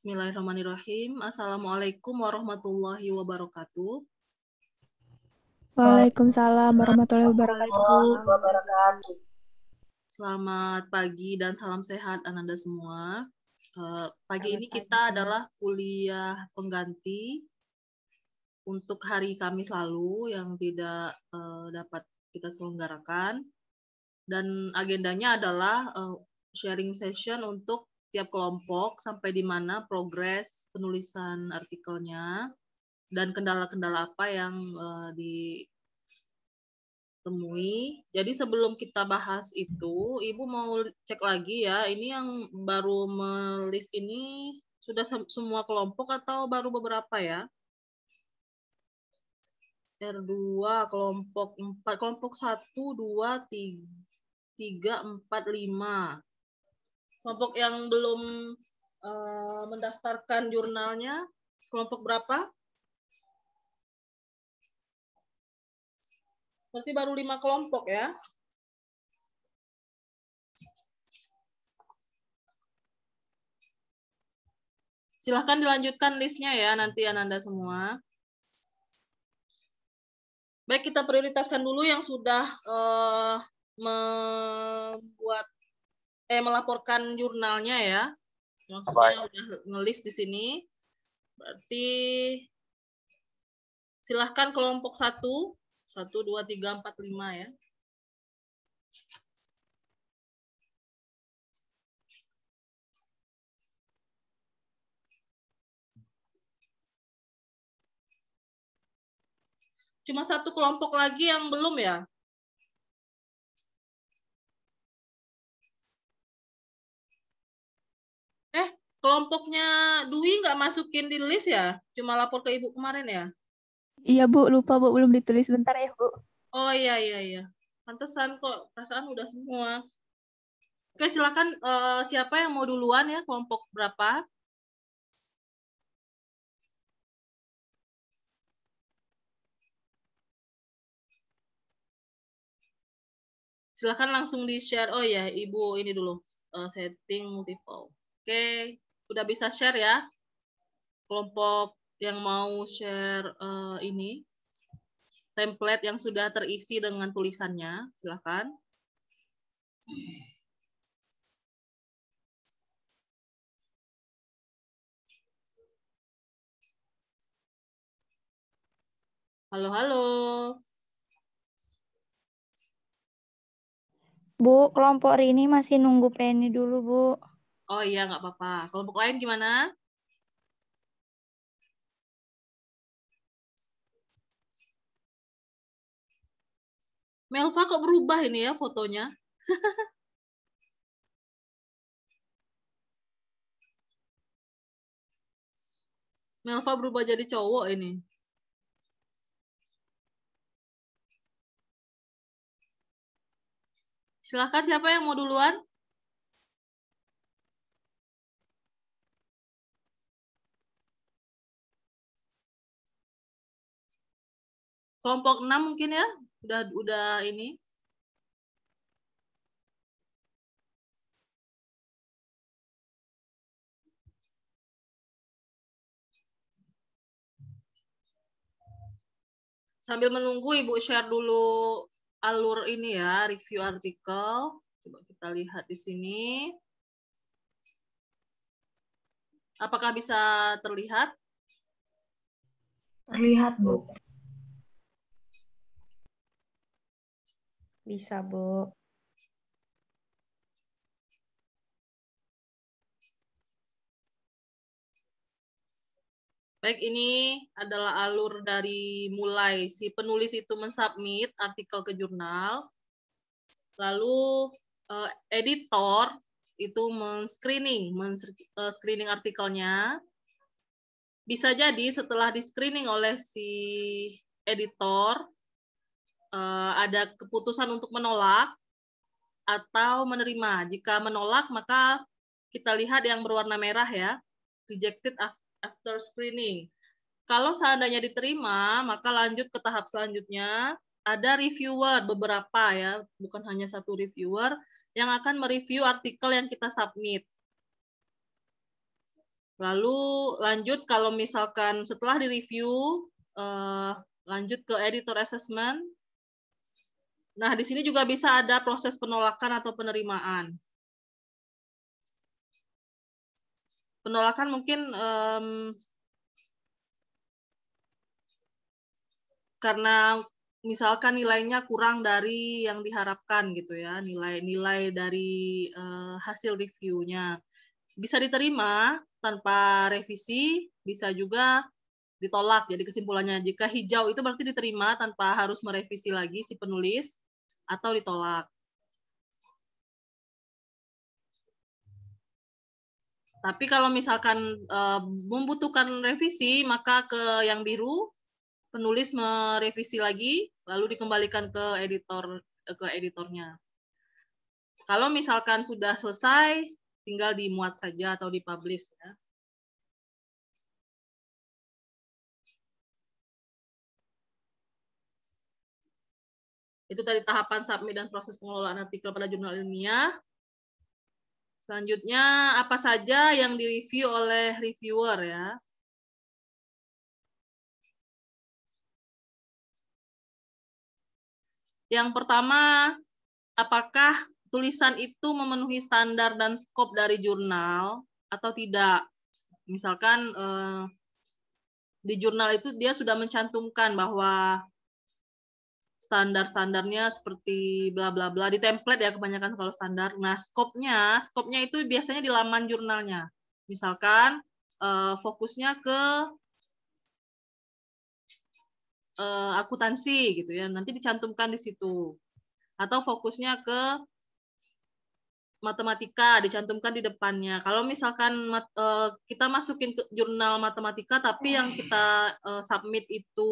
Bismillahirrahmanirrahim. Assalamualaikum warahmatullahi wabarakatuh. Waalaikumsalam warahmatullahi wabarakatuh. Selamat pagi dan salam sehat Ananda semua. Pagi Selamat ini pagi. kita adalah kuliah pengganti untuk hari Kamis lalu yang tidak dapat kita selenggarakan. Dan agendanya adalah sharing session untuk tiap kelompok sampai di mana progres penulisan artikelnya dan kendala-kendala apa yang ditemui. Jadi sebelum kita bahas itu, Ibu mau cek lagi ya, ini yang baru melis ini sudah semua kelompok atau baru beberapa ya? R2, kelompok 4, kelompok 1, 2, 3, 4, 5. Kelompok yang belum mendaftarkan jurnalnya, kelompok berapa? Berarti baru 5 kelompok ya. Silahkan dilanjutkan listnya ya nanti Ananda semua. Baik, kita prioritaskan dulu yang sudah melaporkan jurnalnya ya. Maksudnya udah ngelis di sini. Berarti silahkan kelompok 1, 1, 2, 3, 4, 5 ya. Cuma satu kelompok lagi yang belum ya? Kelompoknya Dwi nggak masukin di list ya? Cuma lapor ke Ibu kemarin ya? Iya Bu, lupa Bu, belum ditulis. Bentar ya Bu. Oh iya. Pantesan kok, perasaan udah semua. Oke, silakan siapa yang mau duluan ya, kelompok berapa? Silakan langsung di-share. Oh ya, Ibu ini dulu, setting multiple. Oke, udah bisa share ya? Kelompok yang mau share ini, template yang sudah terisi dengan tulisannya, silakan. Halo. Bu, kelompok Rini masih nunggu Penny dulu, Bu. Oh iya, nggak apa-apa. Kelompok lain gimana? Melva kok berubah ini ya fotonya? Melva berubah jadi cowok ini. Silahkan siapa yang mau duluan? Kelompok 6 mungkin ya? Udah ini. Sambil menunggu Ibu share dulu alur ini ya, review artikel. Coba kita lihat di sini. Apakah bisa terlihat? Terlihat, Bu. Bisa, Bu. Baik, ini adalah alur dari mulai si penulis itu mensubmit artikel ke jurnal, lalu editor itu screening artikelnya. Bisa jadi setelah di-screening oleh si editor, ada keputusan untuk menolak atau menerima. Jika menolak, maka kita lihat yang berwarna merah ya, rejected after screening. Kalau seandainya diterima, maka lanjut ke tahap selanjutnya. Ada reviewer beberapa ya, bukan hanya satu reviewer yang akan mereview artikel yang kita submit. Lalu lanjut kalau misalkan setelah direview, lanjut ke editor assessment. Nah, di sini juga bisa ada proses penolakan atau penerimaan. Penolakan mungkin karena misalkan nilainya kurang dari yang diharapkan gitu ya, nilai dari hasil reviewnya. Bisa diterima tanpa revisi, bisa juga ditolak. Jadi kesimpulannya, jika hijau itu berarti diterima tanpa harus merevisi lagi si penulis, atau ditolak. Tapi kalau misalkan membutuhkan revisi, maka ke yang biru, penulis merevisi lagi, lalu dikembalikan ke editornya. Kalau misalkan sudah selesai, tinggal dimuat saja atau dipublish ya. Itu tadi tahapan submit dan proses pengelolaan artikel pada jurnal ilmiah. Selanjutnya, apa saja yang direview oleh reviewer ya. Yang pertama, apakah tulisan itu memenuhi standar dan skop dari jurnal atau tidak. Misalkan di jurnal itu dia sudah mencantumkan bahwa standar-standarnya seperti bla bla bla di template ya kebanyakan kalau standar. Nah, skopnya itu biasanya di laman jurnalnya. Misalkan fokusnya ke akuntansi gitu ya, nanti dicantumkan di situ. Atau fokusnya ke matematika dicantumkan di depannya. Kalau misalkan kita masukin ke jurnal matematika tapi yang kita submit itu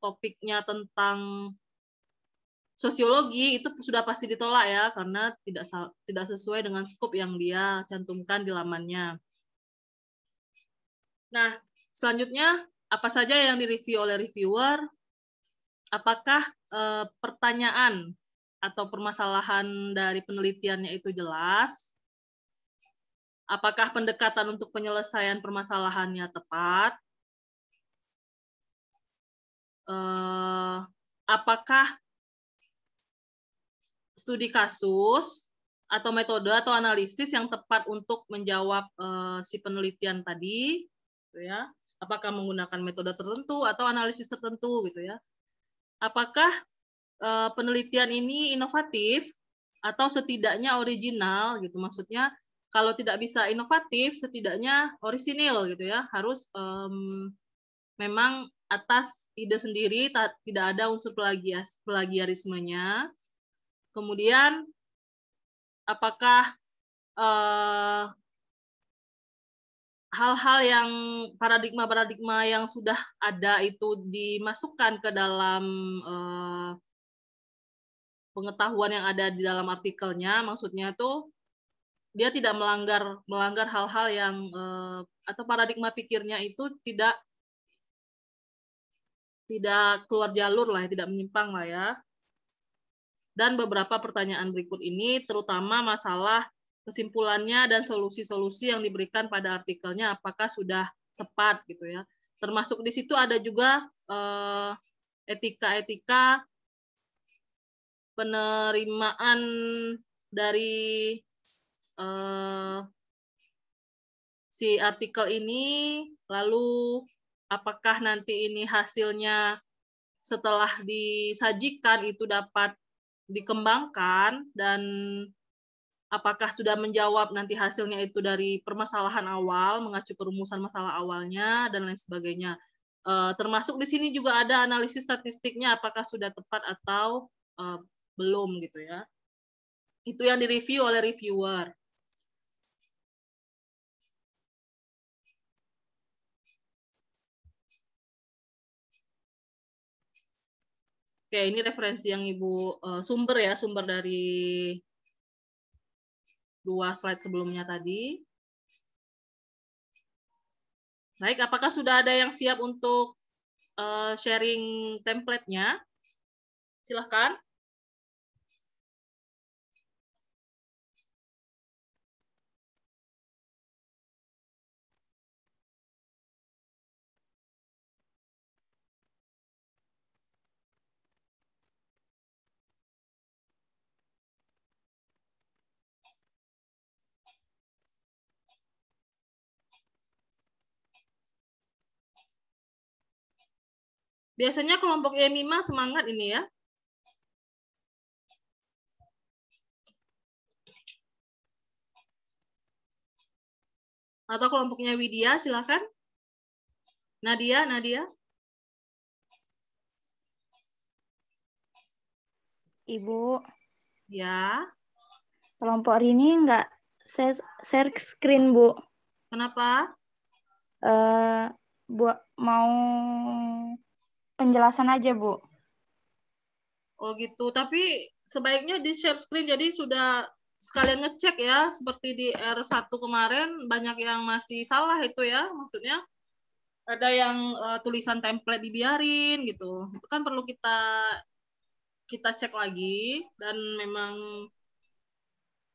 topiknya tentang sosiologi, itu sudah pasti ditolak ya, karena tidak sesuai dengan skop yang dia cantumkan di lamannya. Nah, selanjutnya apa saja yang direview oleh reviewer? Apakah pertanyaan atau permasalahan dari penelitiannya itu jelas? Apakah pendekatan untuk penyelesaian permasalahannya tepat? Apakah studi kasus atau metode atau analisis yang tepat untuk menjawab si penelitian tadi, gitu ya? Apakah menggunakan metode tertentu atau analisis tertentu, gitu ya? Apakah penelitian ini inovatif atau setidaknya original, gitu? Maksudnya kalau tidak bisa inovatif, setidaknya orisinil, gitu ya? Harus memang atas ide sendiri, tidak ada unsur plagiarismenya. Kemudian, apakah hal-hal yang paradigma-paradigma yang sudah ada itu dimasukkan ke dalam pengetahuan yang ada di dalam artikelnya, maksudnya itu dia tidak melanggar hal-hal yang atau paradigma pikirnya itu tidak keluar jalur lah, tidak menyimpang lah ya. Dan beberapa pertanyaan berikut ini terutama masalah kesimpulannya dan solusi-solusi yang diberikan pada artikelnya apakah sudah tepat gitu ya. Termasuk di situ ada juga etika-etika penerimaan dari si artikel ini, lalu apakah nanti ini hasilnya setelah disajikan itu dapat dikembangkan dan apakah sudah menjawab nanti hasilnya itu dari permasalahan awal, mengacu ke rumusan masalah awalnya dan lain sebagainya. Termasuk di sini juga ada analisis statistiknya apakah sudah tepat atau belum gitu ya. Itu yang direview oleh reviewer. Oke, ini referensi yang Ibu sumber ya, sumber dari 2 slide sebelumnya tadi. Baik, apakah sudah ada yang siap untuk sharing template-nya? Silahkan. Biasanya kelompok Yemima semangat ini ya. Atau kelompoknya Widya, silakan. Nadia. Ibu, Ya. kelompok Rini nggak share screen, Bu. Kenapa? Buat mau penjelasan aja, Bu. Oh gitu. Tapi sebaiknya di share screen, jadi sudah sekalian ngecek ya. Seperti di R1 kemarin banyak yang masih salah itu ya. Maksudnya ada yang tulisan template dibiarin gitu. Itu kan perlu kita cek lagi. Dan memang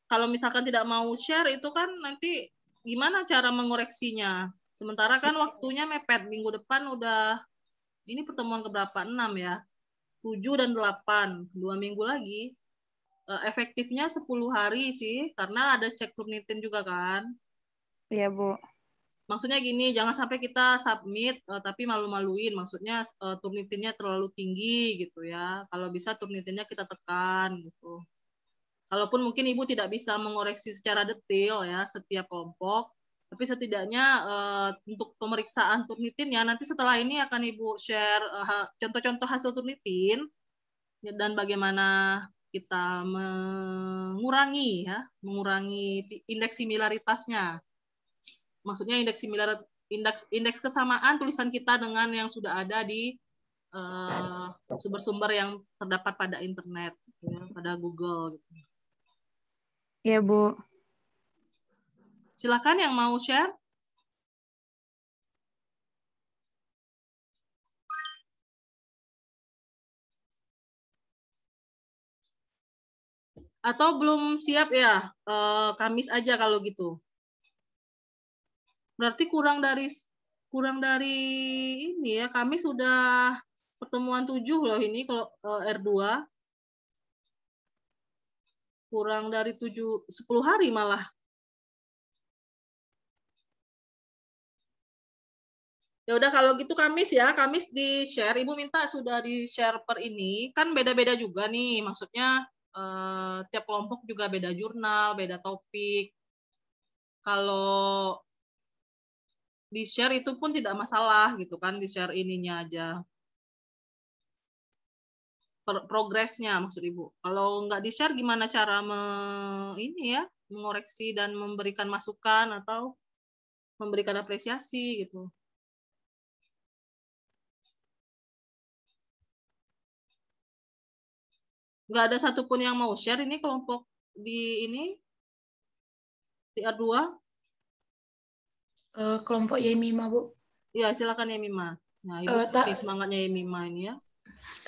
kalau misalkan tidak mau share itu kan nanti gimana cara mengoreksinya. Sementara kan waktunya mepet. Minggu depan udah, ini pertemuan keberapa? 6 ya. 7 dan 8. 2 minggu lagi. Efektifnya 10 hari sih. Karena ada cek Turnitin juga kan. Iya, Bu. Maksudnya gini, jangan sampai kita submit tapi malu-maluin. Maksudnya Turnitinnya terlalu tinggi gitu ya. Kalau bisa Turnitinnya kita tekan gitu. Kalaupun mungkin Ibu tidak bisa mengoreksi secara detail ya setiap kelompok, tapi setidaknya untuk pemeriksaan Turnitin ya nanti setelah ini akan Ibu share contoh-contoh hasil Turnitin dan bagaimana kita mengurangi indeks similaritasnya. Maksudnya indeks kesamaan tulisan kita dengan yang sudah ada di sumber-sumber yang terdapat pada internet, ya, pada Google. Gitu. Iya, Bu. Silakan yang mau share. Atau belum siap ya, Kamis aja kalau gitu. Berarti kurang dari ini ya, Kamis sudah pertemuan 7 loh ini kalau R2. Kurang dari 10 hari malah. Ya udah kalau gitu Kamis ya, Kamis di-share. Ibu minta sudah di-share per ini. Kan beda-beda juga nih, maksudnya tiap kelompok juga beda jurnal, beda topik. Kalau di-share itu pun tidak masalah gitu kan, di-share ininya aja. Progresnya maksud Ibu. Kalau nggak di-share gimana cara ini ya, mengoreksi dan memberikan masukan atau memberikan apresiasi gitu. Nggak ada satupun yang mau share ini kelompok di R2. Kelompok Yemima, Bu. Ya, silakan Yemima. Nah, Ibu seperti semangatnya Yemima ini ya.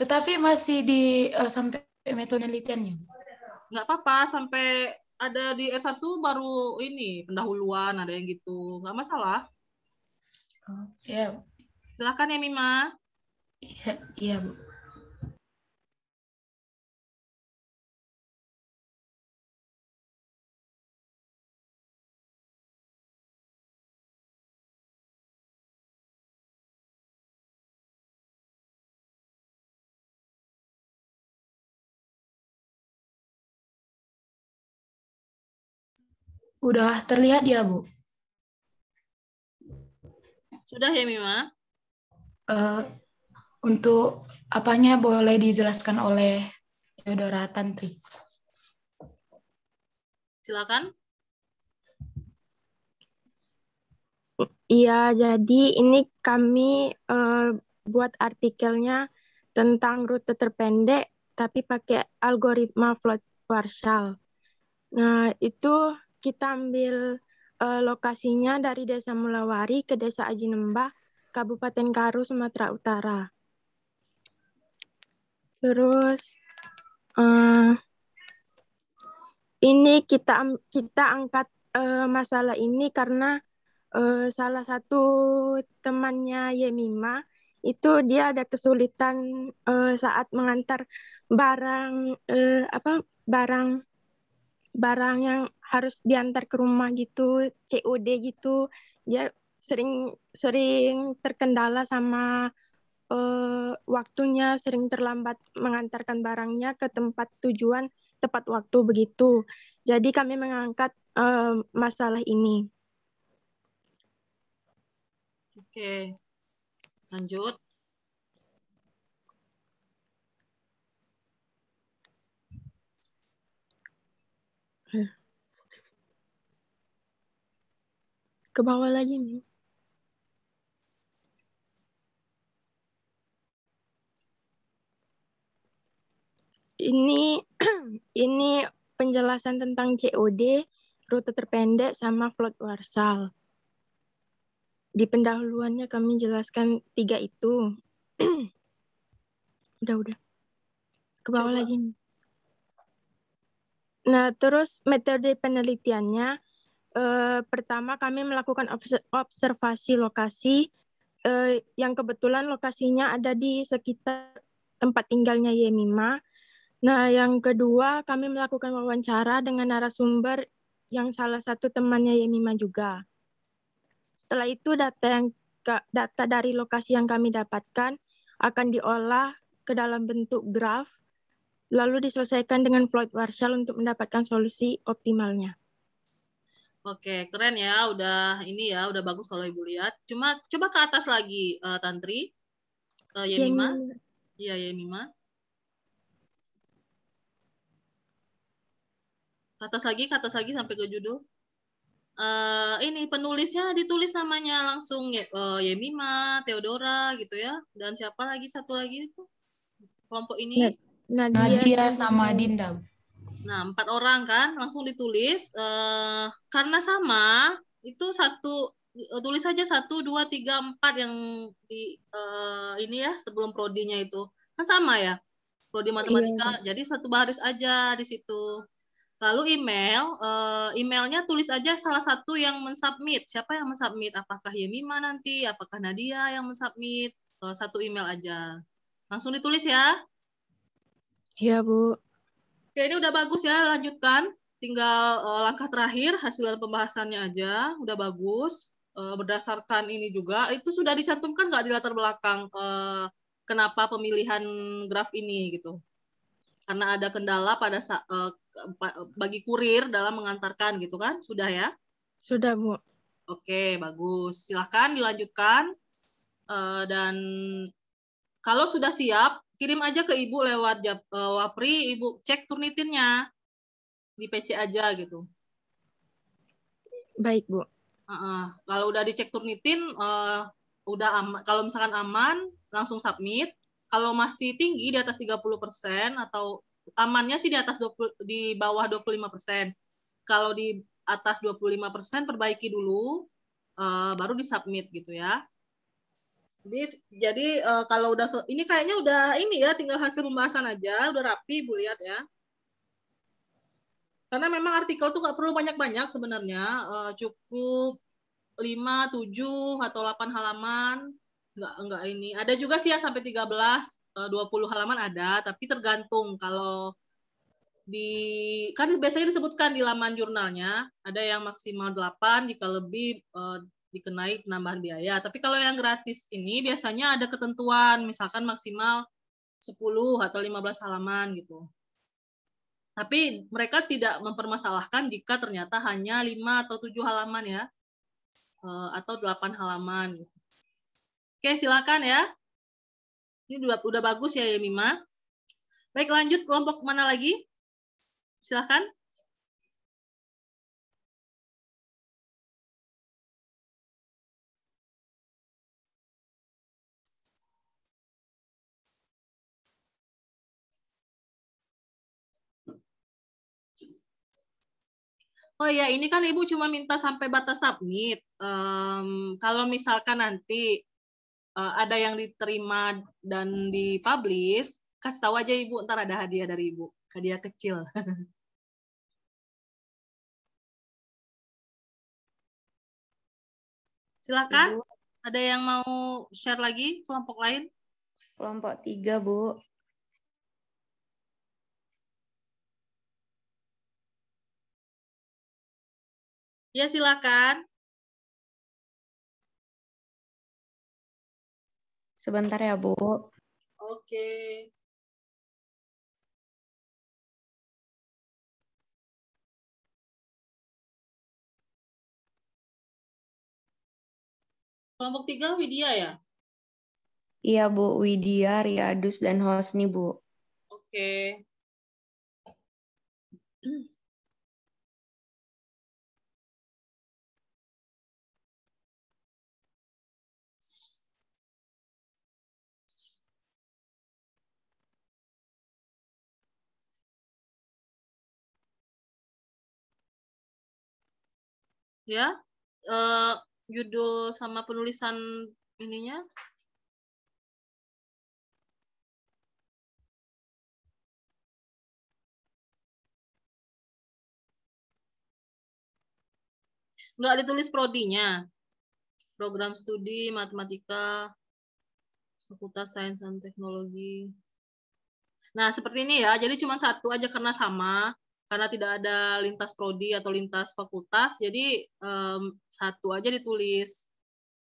Tetapi masih di sampai metode penelitiannya. Nggak apa-apa, sampai ada di S1 baru ini, pendahuluan, ada yang gitu. Nggak masalah. Ya. Silakan Yemima. Iya, Bu. Udah terlihat ya, Bu? Sudah ya, Mima? Untuk apanya boleh dijelaskan oleh Saudara Tantri. Silakan. Iya, jadi ini kami buat artikelnya tentang rute terpendek, tapi pakai algoritma float partial. Nah, itu kita ambil lokasinya dari Desa Mulawari ke Desa Aji Nembah, Kabupaten Karo, Sumatera Utara. Terus ini kita angkat masalah ini karena salah satu temannya Yemima itu dia ada kesulitan saat mengantar barang barang yang harus diantar ke rumah gitu, COD gitu. Dia sering terkendala sama waktunya sering terlambat mengantarkan barangnya ke tempat tujuan tepat waktu begitu. Jadi kami mengangkat masalah ini. Oke, lanjut. Ke bawah lagi nih. Ini ini penjelasan tentang COD, rute terpendek sama float warsal. Di pendahuluannya kami jelaskan 3 itu. Udah. Ke bawah Coba. lagi nih. Nah, terus metode penelitiannya, pertama kami melakukan observasi lokasi yang kebetulan lokasinya ada di sekitar tempat tinggalnya Yemima. Nah, yang kedua kami melakukan wawancara dengan narasumber yang salah satu temannya Yemima juga. Setelah itu data dari lokasi yang kami dapatkan akan diolah ke dalam bentuk graf, lalu diselesaikan dengan float warsal untuk mendapatkan solusi optimalnya. Oke, keren ya. Udah ini ya, udah bagus kalau Ibu lihat. Cuma coba ke atas lagi, Tantri. Yemima. Iya, Yemima. Ke atas lagi sampai ke judul. Ini penulisnya ditulis namanya langsung Yemima, Theodora gitu ya. Dan siapa lagi satu lagi itu? Kelompok ini. Nadia sama Dinda. Nah, 4 orang kan langsung ditulis. Karena sama, itu tulis saja 1, 2, 3, 4 yang di ini ya sebelum prodinya itu. Kan sama ya, prodi matematika. Jadi satu baris aja di situ. Lalu emailnya tulis aja salah satu yang mensubmit. Siapa yang mensubmit? Apakah Yemima nanti? Apakah Nadia yang mensubmit? Satu email aja. Langsung ditulis ya. Iya, Bu. Oke, ini udah bagus ya, lanjutkan. Tinggal langkah terakhir, hasil pembahasannya aja, udah bagus. Berdasarkan ini juga, itu sudah dicantumkan nggak di latar belakang kenapa pemilihan graf ini gitu? Karena ada kendala bagi kurir dalam mengantarkan gitu kan? Sudah ya? Sudah, Bu. Oke, bagus. Silahkan dilanjutkan. Dan kalau sudah siap, kirim aja ke Ibu lewat Wapri, Ibu cek Turnitinnya. Di PC aja gitu. Baik, Bu. Kalau udah dicek Turnitin, udah aman. Kalau misalkan aman, langsung submit. Kalau masih tinggi di atas 30% atau amannya sih di bawah 25%. Kalau di atas 25% perbaiki dulu, baru disubmit gitu ya. Jadi kalau udah ini kayaknya udah ini ya, tinggal hasil pembahasan aja, udah rapi Bu lihat ya. Karena memang artikel tuh nggak perlu banyak-banyak sebenarnya, cukup 5, 7, atau 8 halaman, nggak ini. Ada juga sih yang sampai 13, 20 halaman ada, tapi tergantung kalau kan biasanya disebutkan di laman jurnalnya, ada yang maksimal 8, jika lebih dikenai penambahan biaya. Tapi kalau yang gratis ini biasanya ada ketentuan, misalkan maksimal 10 atau 15 halaman gitu. Tapi mereka tidak mempermasalahkan jika ternyata hanya 5 atau 7 halaman ya, atau 8 halaman. Oke, silakan ya. Ini udah bagus ya Yemima. Baik, lanjut kelompok mana lagi? Silakan. Oh ya, ini kan Ibu cuma minta sampai batas submit. Kalau misalkan nanti ada yang diterima dan dipublish, kasih tahu aja Ibu, ntar ada hadiah dari Ibu. Hadiah kecil. Silakan. Ibu, Ada yang mau share lagi kelompok lain? kelompok 3, Bu. Ya, silakan. Sebentar ya, Bu. Oke. Kelompok 3 Widya ya? Iya, Bu. Widya, Riadus, dan Hosni, Bu. Oke. Ya, judul sama penulisan ininya. Nggak ditulis prodinya. Program studi matematika, Fakultas Sains dan Teknologi. Nah, seperti ini ya. Jadi cuma satu aja karena sama. Karena tidak ada lintas prodi atau lintas fakultas, jadi satu aja ditulis.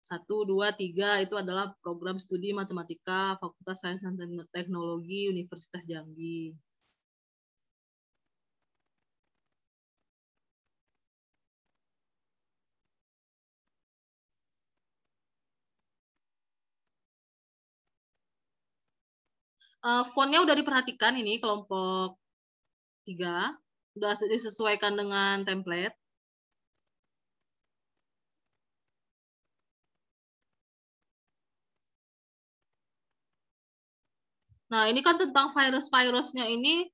1, 2, 3 itu adalah program studi matematika Fakultas Sains dan Teknologi Universitas Jambi. Fontnya udah diperhatikan ini kelompok 3. Udah disesuaikan dengan template. Nah, ini kan tentang virus-virusnya ini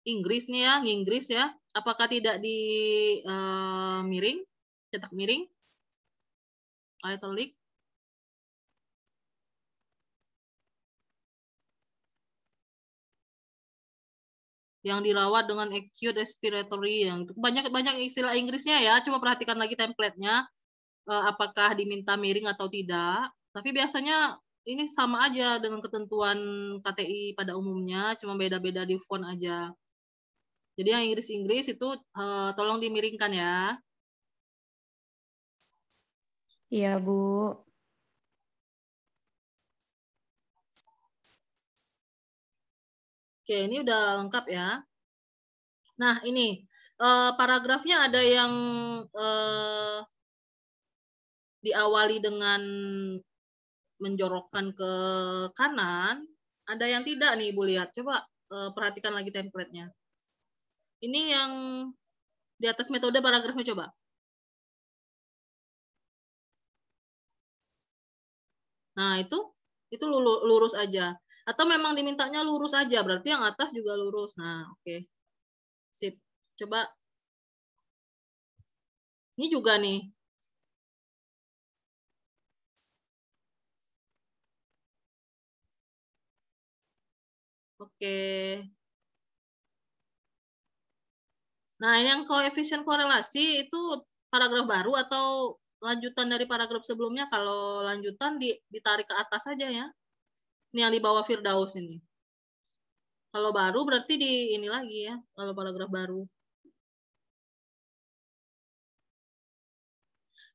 Inggris nih ya, Inggris ya. Apakah tidak di miring, cetak miring, italic? Yang dirawat dengan acute respiratory, yang itu banyak istilah Inggrisnya ya. Coba perhatikan lagi template-nya, apakah diminta miring atau tidak. Tapi biasanya ini sama aja dengan ketentuan KTI pada umumnya, cuma beda-beda di font aja. Jadi yang Inggris-Inggris itu tolong dimiringkan ya. Iya, Bu. Oke, ini udah lengkap ya. Nah, ini paragrafnya ada yang diawali dengan menjorokkan ke kanan, ada yang tidak nih Ibu lihat. Coba perhatikan lagi template-nya. Ini yang di atas metode paragrafnya coba. Nah, itu lurus aja. Atau memang dimintanya lurus aja, berarti yang atas juga lurus. Nah, oke. Sip. Coba. Ini juga nih. Oke. Nah, ini yang koefisien korelasi itu paragraf baru atau lanjutan dari paragraf sebelumnya? Kalau lanjutan ditarik ke atas saja ya. Ini yang di bawah Firdaus ini. Kalau baru berarti di ini lagi ya, kalau paragraf baru.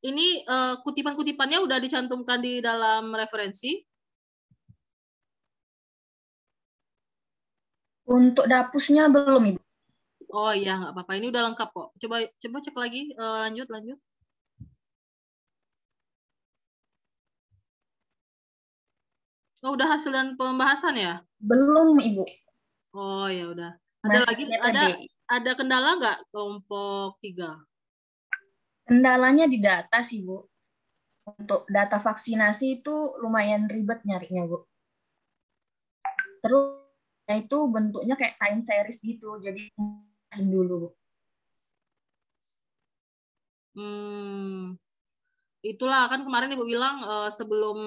Ini kutipan-kutipannya udah dicantumkan di dalam referensi. Untuk dapusnya belum, Ibu. Oh iya, nggak apa-apa. Ini udah lengkap kok. Coba cek lagi. Lanjut. Oh, udah hasil dan pembahasan ya? Belum, Ibu. Oh ya udah. Ada lagi ada kendala nggak kelompok 3? Kendalanya di data sih, Bu. Untuk data vaksinasi itu lumayan ribet nyarinya, Bu. Terus itu bentuknya kayak time series gitu, jadi dulu, Bu. Itulah kan kemarin Ibu bilang sebelum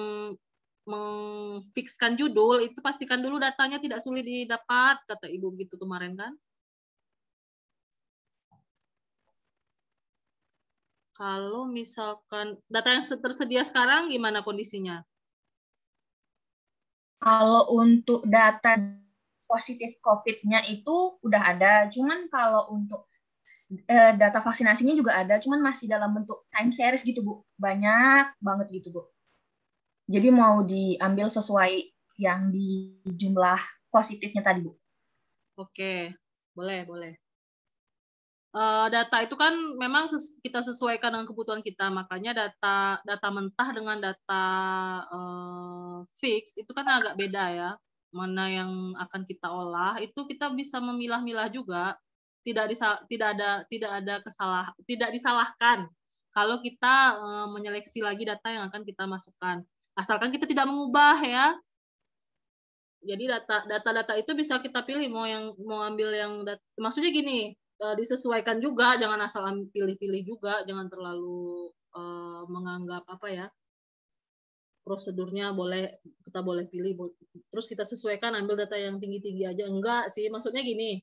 memfikskan judul itu pastikan dulu datanya tidak sulit didapat, kata Ibu gitu kemarin kan. Kalau misalkan data yang tersedia sekarang gimana kondisinya? Kalau untuk data positif COVID-nya itu udah ada, cuman kalau untuk data vaksinasinya juga ada, cuman masih dalam bentuk time series gitu, Bu. Banyak banget gitu, Bu. Jadi mau diambil sesuai yang di jumlah positifnya tadi, Bu. Oke, boleh. Data itu kan memang kita sesuaikan dengan kebutuhan kita, makanya data mentah dengan data fix itu kan agak beda ya. Mana yang akan kita olah itu kita bisa memilah-milah juga, tidak disalahkan kalau kita menyeleksi lagi data yang akan kita masukkan, asalkan kita tidak mengubah ya. Jadi data itu bisa kita pilih mau ambil yang maksudnya gini, disesuaikan juga, jangan asal pilih-pilih juga, jangan terlalu menganggap apa ya, prosedurnya kita boleh pilih terus kita sesuaikan ambil data yang tinggi-tinggi aja, enggak sih, maksudnya gini,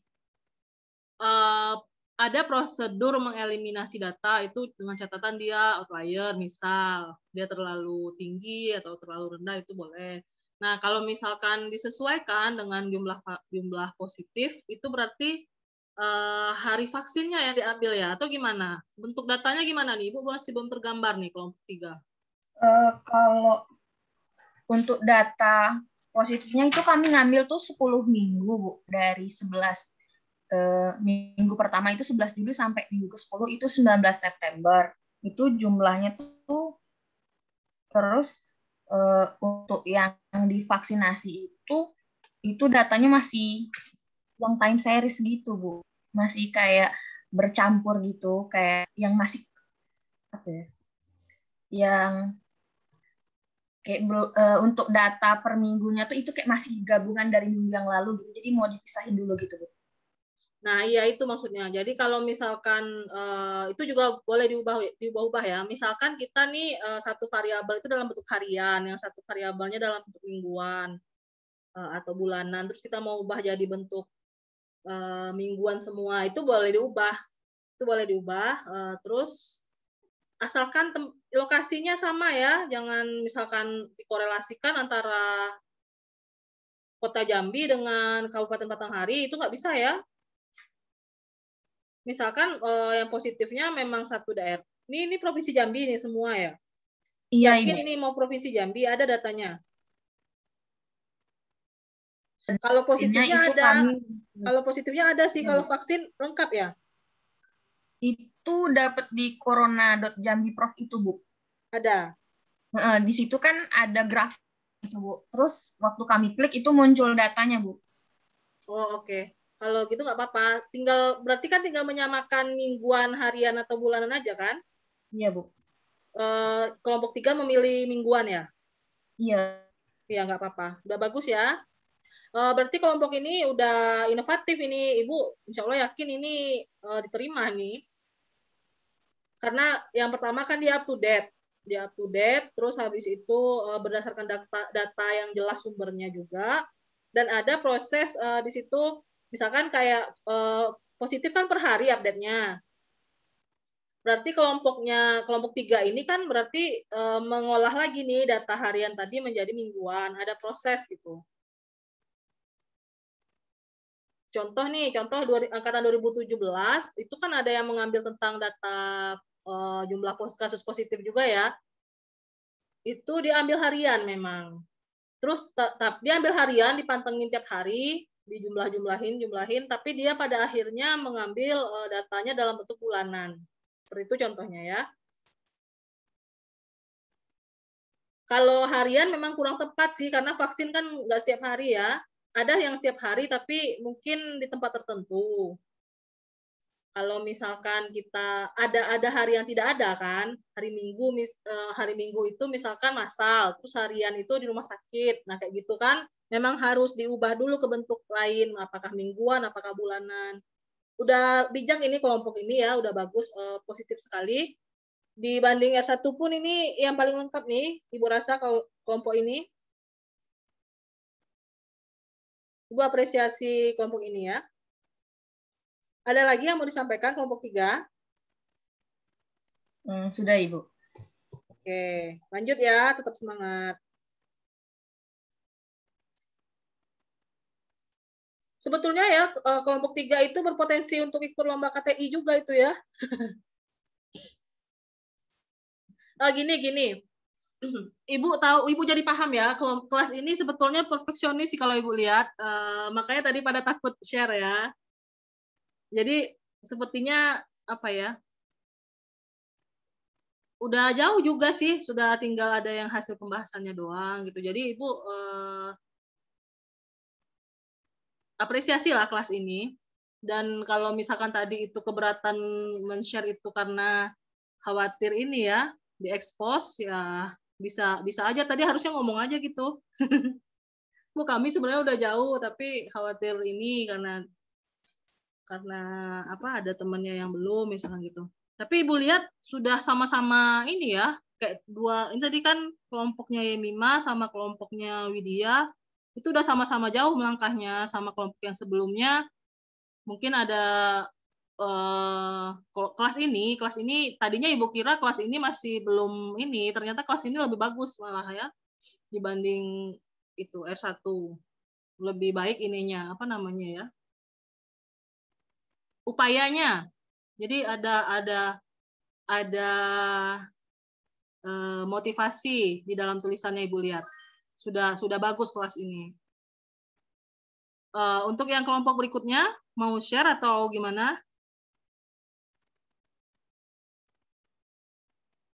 ada prosedur mengeliminasi data itu dengan catatan dia outlier, misal dia terlalu tinggi atau terlalu rendah itu boleh. Nah, kalau misalkan disesuaikan dengan jumlah positif, itu berarti hari vaksinnya yang diambil ya, atau gimana? Bentuk datanya gimana nih? Ibu masih belum tergambar nih kelompok 3. Kalau untuk data positifnya itu kami ngambil tuh 10 minggu, Bu. Dari 11 minggu pertama itu 11 Juli sampai minggu ke-10 itu 19 September. Itu jumlahnya tuh terus untuk yang divaksinasi itu datanya masih yang time series gitu, Bu. Masih kayak bercampur gitu, kayak yang masih apa ya? Yang kayak untuk data per minggunya tuh itu kayak masih gabungan dari minggu yang lalu gitu. Jadi mau dipisahin dulu gitu, Bu. Nah, iya itu maksudnya. Jadi kalau misalkan itu juga boleh diubah-ubah ya. Misalkan kita nih satu variabel itu dalam bentuk harian, yang satu variabelnya dalam bentuk mingguan atau bulanan. Terus kita mau ubah jadi bentuk mingguan semua, itu boleh diubah. Itu boleh diubah. Terus asalkan lokasinya sama ya, jangan misalkan dikorelasikan antara Kota Jambi dengan Kabupaten Batanghari, itu nggak bisa ya. Misalkan yang positifnya memang satu daerah. Ini Provinsi Jambi nih semua ya. Iya, Yakin Ibu. ini mau Provinsi Jambi, ada datanya. Kalau positifnya ada. Kalau positifnya ada sih, kalau vaksin lengkap ya. Itu dapat di corona.jambi.prof itu, Bu. Ada. Di situ kan ada grafik itu, Bu. Terus waktu kami klik itu muncul datanya, Bu. Oh, oke. Kalau gitu nggak apa-apa. Berarti kan tinggal menyamakan mingguan, harian, atau bulanan aja kan? Iya, Bu. Kelompok 3 memilih mingguan ya? Iya. Iya, nggak apa-apa. Udah bagus ya. Berarti kelompok ini udah inovatif ini. Ibu insya Allah yakin ini diterima nih. Karena yang pertama kan dia up to date. Dia up to date, terus habis itu berdasarkan data yang jelas sumbernya juga. Dan ada proses di situ, misalkan kayak positif kan per hari update-nya. Berarti kelompok 3 ini kan berarti mengolah lagi nih data harian tadi menjadi mingguan, ada proses gitu. Contoh angkatan 2017 itu kan ada yang mengambil tentang data jumlah kasus positif juga ya. Itu diambil harian memang. Terus dia ambil harian, dipantengin tiap hari, jumlahin, tapi dia pada akhirnya mengambil datanya dalam bentuk bulanan. Seperti itu contohnya ya. Kalau harian memang kurang tepat sih, karena vaksin kan nggak setiap hari ya. Ada yang setiap hari, tapi mungkin di tempat tertentu. Kalau misalkan kita ada hari yang tidak ada kan, hari Minggu itu misalkan massal, terus harian itu di rumah sakit. Nah kayak gitu kan, memang harus diubah dulu ke bentuk lain, apakah mingguan, apakah bulanan. Udah bijak ini kelompok ini ya, udah bagus, positif sekali. Dibanding R1 pun ini yang paling lengkap nih, Ibu rasa kalau kelompok ini. Ibu apresiasi kelompok ini ya. Ada lagi yang mau disampaikan kelompok 3? Sudah, Ibu. Oke, lanjut ya, tetap semangat. Sebetulnya ya, kelompok 3 itu berpotensi untuk ikut lomba KTI juga itu ya. Gini. Ibu tahu, Ibu jadi paham ya, kelas ini sebetulnya perfeksionis sih kalau Ibu lihat. Makanya tadi pada takut share ya. Jadi sepertinya apa ya? Udah jauh juga sih, sudah tinggal ada yang hasil pembahasannya doang gitu. Jadi Ibu apresiasi lah kelas ini. Dan kalau misalkan tadi itu keberatan men-share itu karena khawatir ini ya, diekspos ya bisa aja tadi harusnya ngomong aja gitu. Bu, kami sebenarnya udah jauh tapi khawatir ini karena apa ada temannya yang belum misalkan gitu. Tapi Ibu lihat sudah sama-sama ini ya, kayak dua ini tadi kan kelompoknya Yemima sama kelompoknya Widya itu udah sama-sama jauh melangkahnya sama kelompok yang sebelumnya. Mungkin ada kelas ini tadinya Ibu kira kelas ini masih belum ini, ternyata kelas ini lebih bagus malah ya dibanding itu R1. Lebih baik ininya, apa namanya ya? Upayanya. Jadi ada motivasi di dalam tulisannya Ibu lihat. Sudah bagus kelas ini. Untuk yang kelompok berikutnya mau share atau gimana?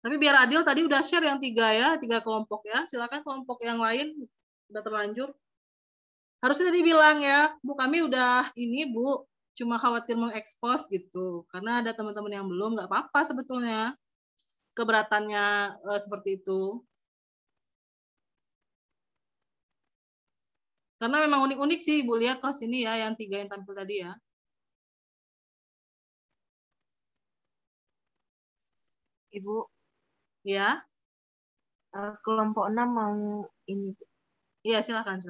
Tapi biar adil tadi udah share yang 3 kelompok ya. Silakan kelompok yang lain udah terlanjur. Harusnya tadi bilang ya, Bu kami udah ini Bu, cuma khawatir mengekspos gitu. Karena ada teman-teman yang belum, nggak apa-apa sebetulnya. Keberatannya seperti itu. Karena memang unik-unik sih Ibu lihat kelas ini ya, yang 3 yang tampil tadi ya. Ibu, Ya, kelompok 6 mau ini. iya silakan.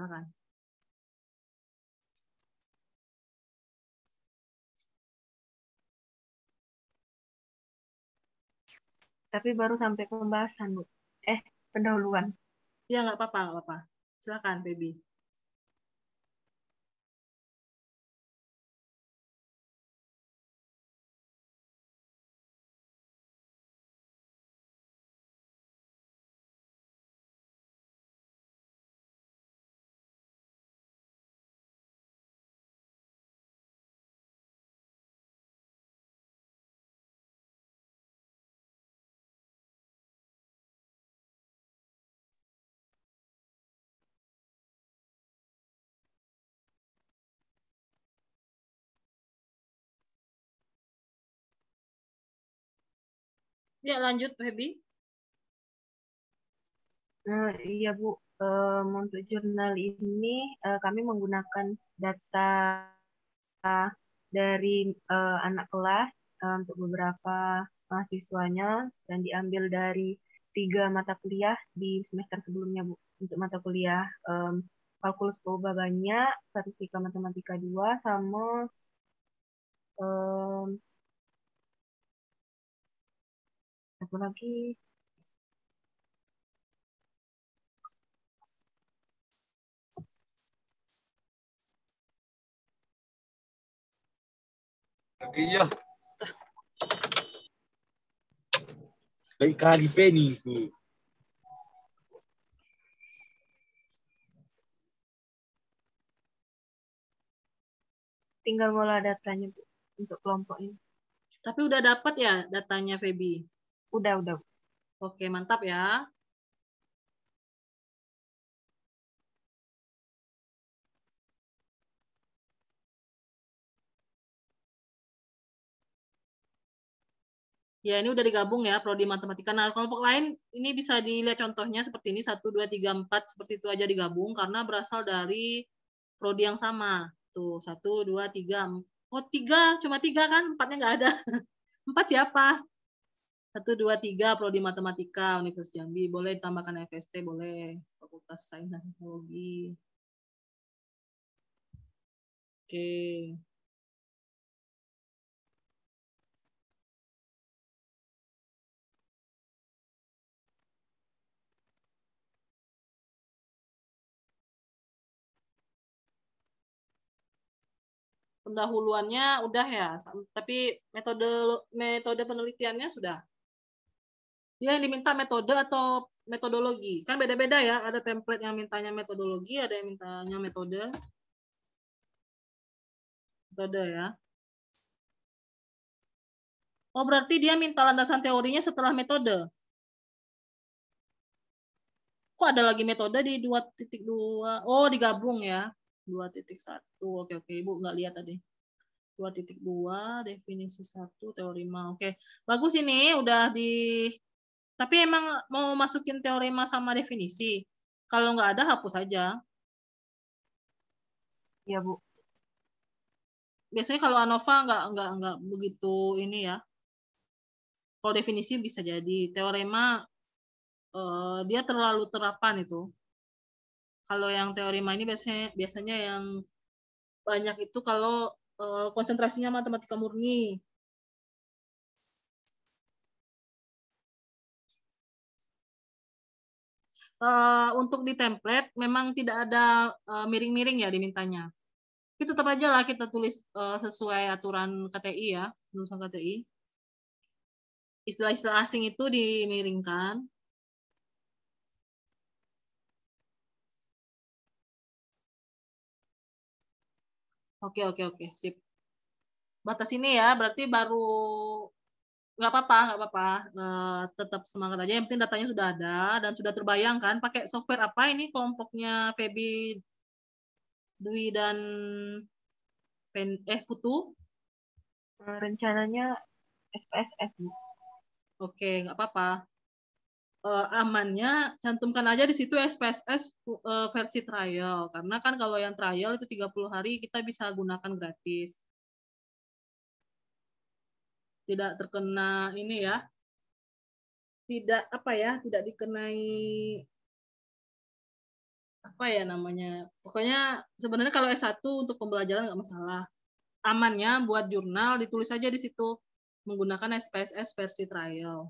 Tapi baru sampai pembahasan, Bu. Pendahuluan. Iya nggak apa-apa. Silakan, Baby. Ya lanjut, Baby. Iya, Bu. Untuk jurnal ini kami menggunakan data dari anak kelas untuk beberapa mahasiswanya dan diambil dari 3 mata kuliah di semester sebelumnya, Bu. Untuk mata kuliah kalkulus Toba banyak, statistika matematika 2, sama satu lagi Iya. Baik kali Penny ku. tinggal ngolah datanya, Bu, untuk kelompok ini. Tapi udah dapat ya datanya, Feby? Udah. Oke, mantap ya. Ya, ini udah digabung ya, prodi matematika. Nah, kelompok lain ini bisa dilihat contohnya seperti ini, 1, 2, 3, 4, seperti itu aja digabung, karena berasal dari prodi yang sama. Tuh, 1, 2, 3. Oh, 3, cuma 3 kan? 4-nya nggak ada. 4 siapa? 1, 2, 3, prodi matematika, Universitas Jambi. Boleh ditambahkan FST, boleh. Fakultas Sains dan Teknologi. Oke. Pendahuluannya udah ya, tapi metode penelitiannya sudah. Dia yang diminta metode atau metodologi. Kan beda-beda ya, ada template yang mintanya metodologi, ada yang mintanya metode. Metode ya. Oh, berarti dia minta landasan teorinya setelah metode. Kok ada lagi metode di 2.2? Oh, digabung ya. 2.1. Oke, Ibu nggak lihat tadi. 2.2, definisi 1, teorema. Oke, bagus ini udah di... Tapi emang mau masukin teorema sama definisi. Kalau nggak ada, hapus aja. Iya, Bu. Biasanya kalau ANOVA nggak begitu ini ya. Kalau definisi bisa jadi. Teorema dia terlalu terapan itu. Kalau yang teorema ini biasanya yang banyak itu kalau konsentrasinya matematika murni. Untuk di template memang tidak ada miring-miring ya dimintanya. Tapi tetap aja lah kita tulis sesuai aturan KTI ya, lulusan KTI. Istilah-istilah asing itu dimiringkan. Oke, sip. Batas ini ya, berarti baru nggak apa-apa. Tetap semangat aja. Yang penting datanya sudah ada dan sudah terbayangkan. Pakai software apa ini kelompoknya Feby, Dwi dan Putu? Rencananya SPSS, Bu. Oke, nggak apa-apa. Amannya cantumkan aja di situ SPSS versi trial. Karena kan kalau yang trial itu 30 hari kita bisa gunakan gratis. Tidak terkena ini ya. Tidak dikenai apa ya namanya. Pokoknya sebenarnya kalau S1 untuk pembelajaran nggak masalah. Amannya buat jurnal ditulis aja di situ menggunakan SPSS versi trial.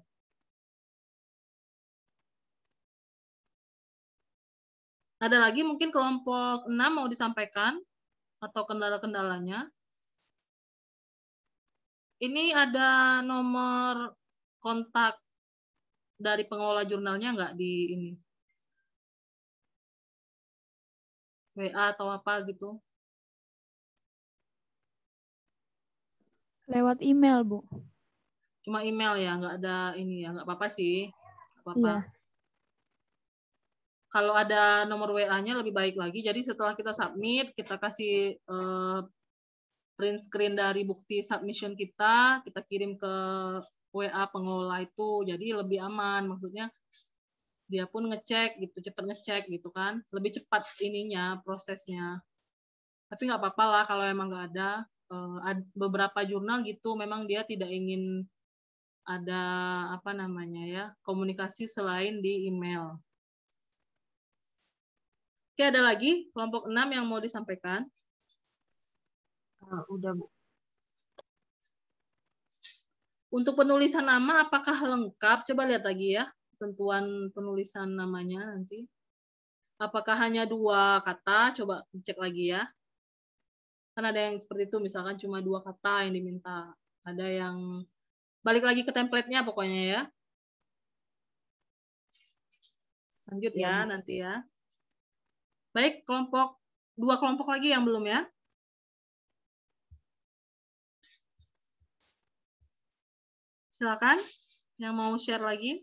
Ada lagi mungkin kelompok 6 mau disampaikan atau kendala-kendalanya. Ini ada nomor kontak dari pengelola jurnalnya nggak di ini? WA atau apa gitu? Lewat email, Bu. Cuma email ya, nggak ada ini ya, nggak apa-apa sih. Nggak apa-apa. Iya. Kalau ada nomor WA-nya lebih baik lagi. Jadi setelah kita submit, kita kasih print screen dari bukti submission kita kirim ke WA pengelola itu. Jadi lebih aman, maksudnya dia pun ngecek gitu, cepat ngecek gitu kan. Lebih cepat ininya, prosesnya. Tapi nggak apa-apa lah kalau emang nggak ada. Beberapa jurnal gitu memang dia tidak ingin ada apa namanya ya, komunikasi selain di email. Oke, ada lagi kelompok 6 yang mau disampaikan? Udah, Bu. Untuk penulisan nama apakah lengkap? Coba lihat lagi ya, ketentuan penulisan namanya nanti. Apakah hanya 2 kata? Coba dicek lagi ya. Kan ada yang seperti itu, misalkan cuma 2 kata yang diminta. Ada yang balik lagi ke template-nya pokoknya ya. Lanjut ya, nanti ya. Baik, 2 kelompok lagi yang belum ya. Silakan yang mau share lagi.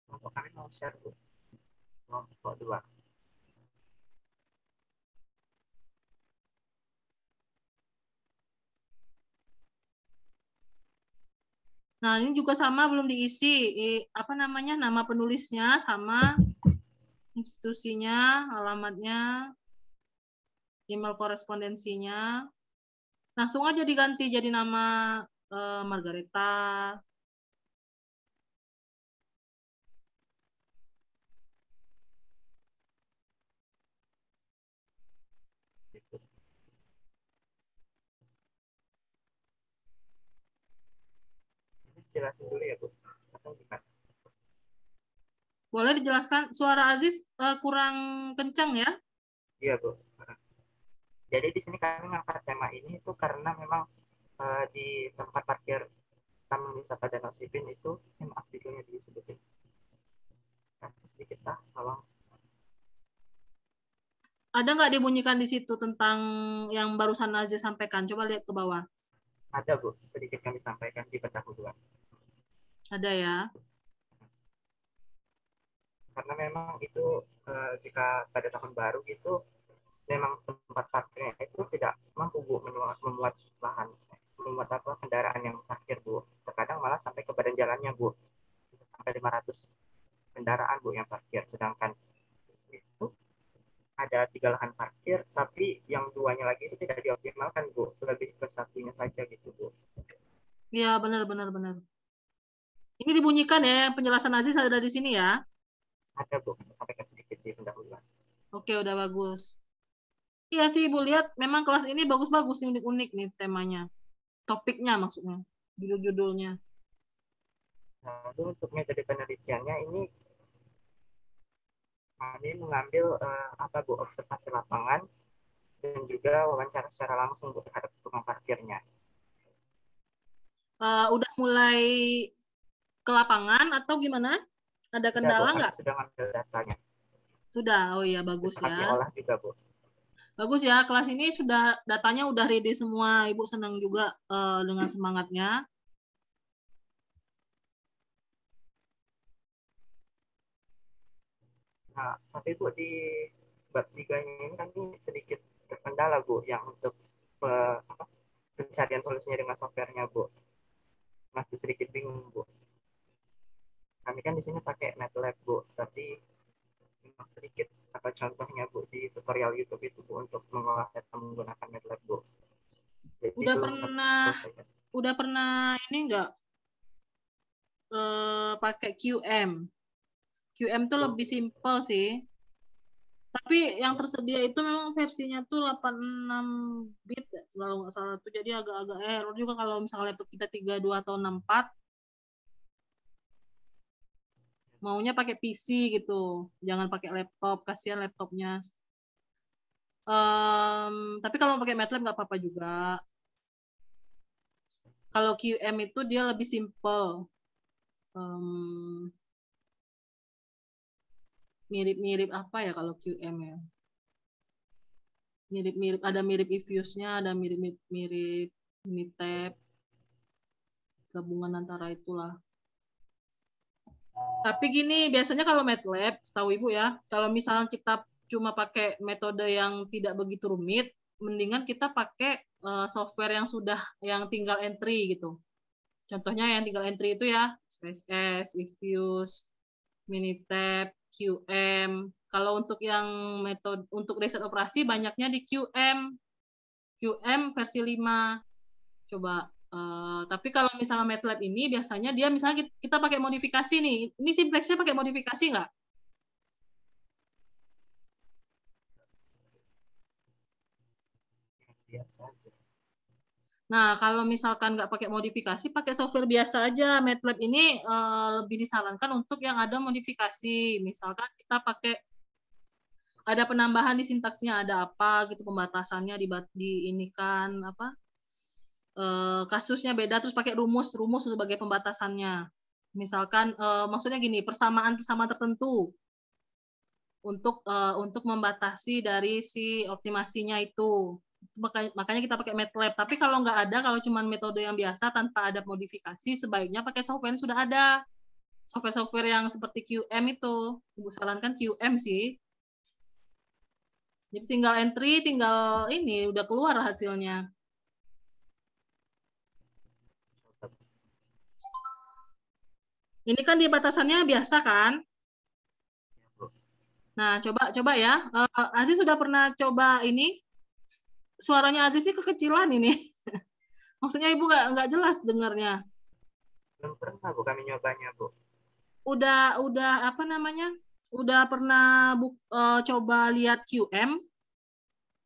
Kelompok kami mau share, Bu. Kelompok 2. Nah, ini juga sama belum diisi apa namanya, nama penulisnya sama institusinya, alamatnya, email korespondensinya. Langsung aja diganti jadi nama Margareta. Jelasin dulu ya, Bu. Atau gimana? Boleh dijelaskan? Suara Aziz kurang kencang ya? Iya, Bu. Jadi di sini kami ngangkat tema ini itu karena memang di tempat parkir Taman Wisata Danau Sipin itu, maaf videonya disebutin. Sedikit lah, tolong. Ada nggak dibunyikan di situ tentang yang barusan Aziz sampaikan? Coba lihat ke bawah. Ada, Bu. Sedikit kami sampaikan di pendahuluan. Ada ya? Karena memang itu jika pada tahun baru gitu, memang tempat parkirnya itu tidak mampu, Bu, memuat lahan, memuat apa kendaraan yang parkir, Bu. Terkadang malah sampai ke badan jalannya, Bu. Sampai 500 kendaraan, Bu, yang parkir. Sedangkan itu ada 3 lahan parkir, tapi yang 2-nya lagi itu tidak dioptimalkan, Bu. Lebih ke satunya saja gitu, Bu. Iya, benar. Ini dibunyikan ya, penjelasan Aziz ada di sini ya? Ada, Bu. Saya sampaikan sedikit di pendahuluan. Oke, udah bagus. Iya sih, Ibu lihat memang kelas ini bagus-bagus, unik-unik nih temanya. Topiknya maksudnya, judul-judulnya. Lalu untuk metode penelitiannya ini kami mengambil Bu, observasi lapangan dan juga wawancara secara langsung terhadap tukang parkirnya. Udah mulai ke lapangan atau gimana? Ada kendala nggak? Sudah ngambil datanya. Sudah, oh iya bagus ya. Kami olah juga, Bu. Bagus ya, kelas ini sudah datanya udah ready semua. Ibu senang juga dengan semangatnya. Nah, tapi Bu, di bab 3-nya ini kami sedikit terkendala, Bu, yang untuk pencarian solusinya dengan softwarenya, Bu. Masih sedikit bingung, Bu. Kami kan di sini pakai MATLAB, Bu, tapi memang sedikit apa contohnya, Bu, di tutorial YouTube itu, Bu, untuk mengolah data menggunakan MATLAB, Bu. Jadi udah pernah ini enggak pakai QM? QM tuh lebih simpel sih. Tapi yang tersedia itu memang versinya tuh 86 bit kalau nggak salah tuh, jadi agak-agak error juga kalau misalnya laptop kita 32 atau 64. Maunya pakai PC gitu, jangan pakai laptop, kasihan laptopnya. Tapi kalau pakai MATLAB nggak apa-apa juga. Kalau QM itu dia lebih simple. Mirip-mirip apa ya kalau QM ya? Mirip-mirip, ada mirip Evious-nya, ada mirip Minitab. Gabungan antara itulah. Tapi gini, biasanya kalau MATLAB, setahu Ibu ya, kalau misalnya kita cuma pakai metode yang tidak begitu rumit, mendingan kita pakai software yang tinggal entry gitu. Contohnya yang tinggal entry itu ya, SPSS, Evious, Minitab, QM. Kalau untuk yang metode untuk riset operasi banyaknya di QM versi 5. Coba. Tapi kalau misalnya MATLAB ini biasanya dia misalnya kita pakai modifikasi nih. Ini simplexnya pakai modifikasi nggak? Biasa. Nah, kalau misalkan nggak pakai modifikasi, pakai software biasa aja. MATLAB ini lebih disarankan untuk yang ada modifikasi. Misalkan kita pakai ada penambahan di sintaksnya, ada apa gitu, pembatasannya di ini kan apa? Kasusnya beda, terus pakai rumus sebagai pembatasannya. Misalkan maksudnya gini, persamaan tertentu untuk membatasi dari si optimasinya itu. Makanya kita pakai MATLAB. Tapi kalau nggak ada, kalau cuma metode yang biasa tanpa ada modifikasi, sebaiknya pakai software yang sudah ada. Software-software yang seperti QM itu. Ibu sarankan QM sih. Jadi tinggal entry, tinggal ini, udah keluar hasilnya. Ini kan di batasannya biasa kan? Nah, coba ya. Aziz sudah pernah coba ini? Suaranya Aziz ini kekecilan ini. Maksudnya Ibu nggak jelas dengarnya. Belum pernah, Bu, kami nyobanya, Bu. Udah apa namanya? Udah pernah coba lihat QM?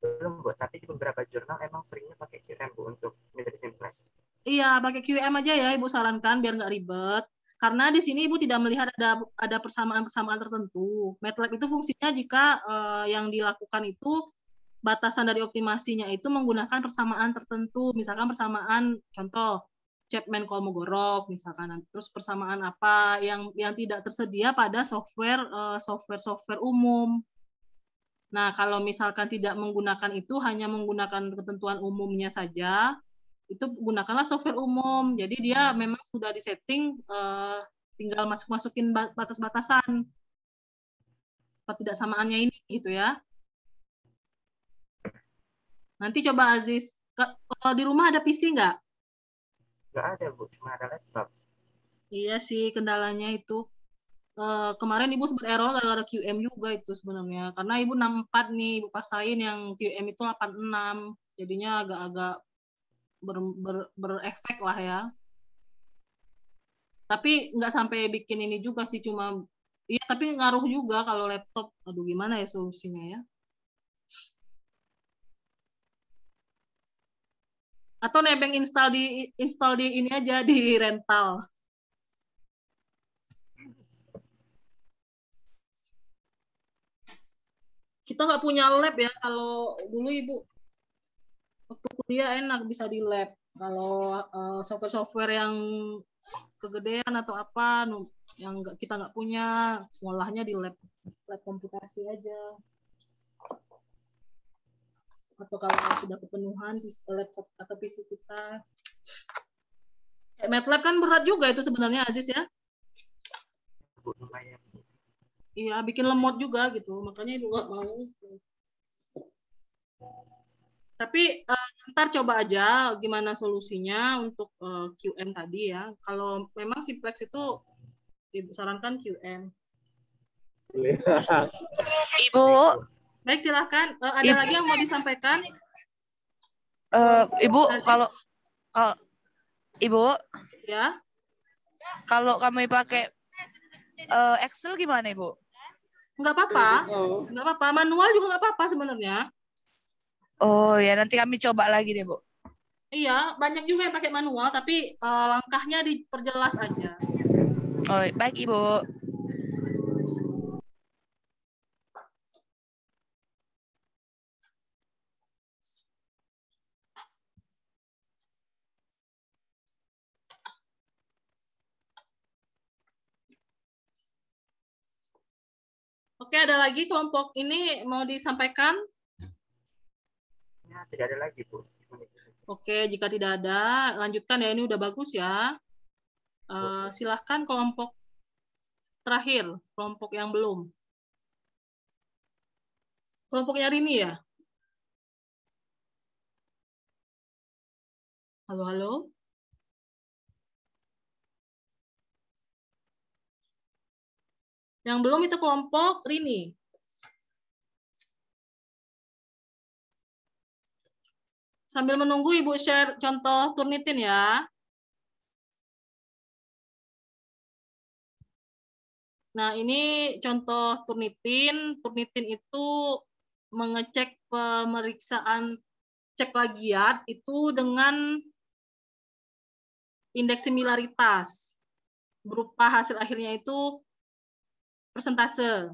Belum, Bu, tapi di beberapa jurnal emang seringnya pakai QM, Bu, untuk menjadi simplex. Iya, pakai QM aja ya Ibu sarankan biar nggak ribet. Karena di sini Ibu tidak melihat ada persamaan-persamaan tertentu. MATLAB itu fungsinya jika yang dilakukan itu batasan dari optimasinya itu menggunakan persamaan tertentu, misalkan persamaan contoh Chapman-Kolmogorov misalkan, terus persamaan apa yang tidak tersedia pada software umum. Nah, kalau misalkan tidak menggunakan itu, hanya menggunakan ketentuan umumnya saja, itu gunakanlah software umum. Jadi dia memang sudah disetting, tinggal masukin batas-batasan ketidaksamaannya ini, gitu ya. Nanti coba Aziz, di rumah ada PC nggak? Nggak ada, Bu. Cuma ada laptop. Iya sih, kendalanya itu. Kemarin Ibu sempat error gara-gara QM juga itu sebenarnya. Karena Ibu 64 nih, Ibu paksain yang QM itu 86. Jadinya agak-agak berefek lah ya. Tapi nggak sampai bikin ini juga sih, cuma iya tapi ngaruh juga kalau laptop. Aduh, gimana ya solusinya ya? Atau nebeng install di ini aja, di rental. Kita nggak punya lab ya. Kalau dulu Ibu waktu kuliah enak bisa di lab. Kalau software-software yang kegedean atau apa yang kita nggak punya, ngolahnya di lab komputasi aja. Atau kalau sudah kepenuhan di laptop atau PC kita. MATLAB kan berat juga itu sebenarnya Aziz ya. Lumayan. Iya, bikin lemot juga gitu. Makanya Ibu nggak mau. Tapi ntar coba aja gimana solusinya untuk QM tadi ya. Kalau memang simplex itu disarankan QM. Ibu. Baik, silahkan. Ada lagi yang mau disampaikan? Ibu, kalau Ibu, ya, kalau kami pakai Excel gimana, Ibu? Nggak apa-apa. Nggak apa-apa. Manual juga nggak apa-apa sebenarnya. Oh ya, nanti kami coba lagi deh, Bu. Iya, banyak juga yang pakai manual, tapi langkahnya diperjelas aja. Oh, baik, Ibu. Oke, ada lagi kelompok ini mau disampaikan? Ya, tidak ada lagi, Bu. Oke, jika tidak ada, lanjutkan ya. Ini udah bagus ya. Silahkan kelompok terakhir, kelompok yang belum. Kelompoknya Rini ya? Halo, halo? Yang belum itu kelompok Rini. Sambil menunggu Ibu share contoh Turnitin ya. Nah, ini contoh Turnitin. Turnitin itu mengecek pemeriksaan cek plagiat itu dengan indeks similaritas. Berupa hasil akhirnya itu persentase.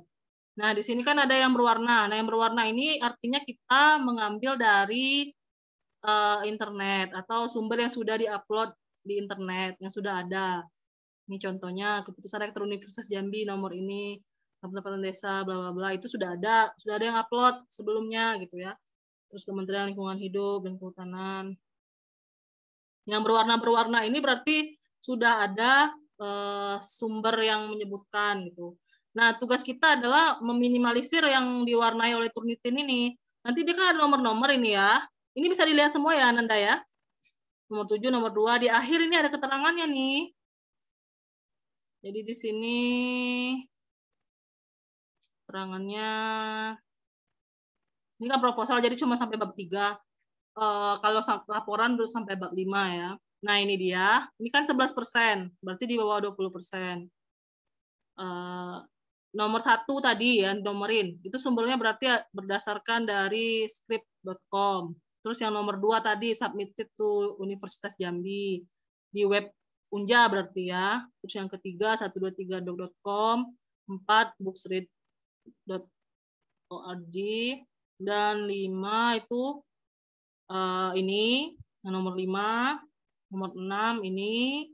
Nah, di sini kan ada yang berwarna. Nah, yang berwarna ini artinya kita mengambil dari internet atau sumber yang sudah diupload di internet, yang sudah ada. Ini contohnya keputusan Rektor Universitas Jambi nomor ini, pendapatan desa, bla bla bla, itu sudah ada yang upload sebelumnya gitu ya. Terus Kementerian Lingkungan Hidup dan Kehutanan. Yang berwarna-berwarna ini berarti sudah ada sumber yang menyebutkan gitu. Nah, tugas kita adalah meminimalisir yang diwarnai oleh Turnitin ini. Nanti dia kan ada nomor-nomor ini ya. Ini bisa dilihat semua ya, Nanda ya. Nomor 7, nomor 2. Di akhir ini ada keterangannya nih. Jadi di sini keterangannya, ini kan proposal jadi cuma sampai bab 3. Kalau laporan baru sampai bab 5 ya. Nah, ini dia. Ini kan 11%, berarti di bawah 20%. Nomor 1 tadi ya, nomorin. Itu sumbernya berarti berdasarkan dari script.com. Terus yang nomor 2 tadi submitted to Universitas Jambi di web Unja berarti ya. Terus yang ketiga 123.com, 4 booksread.org, dan 5 itu ini yang nomor 5, nomor 6 ini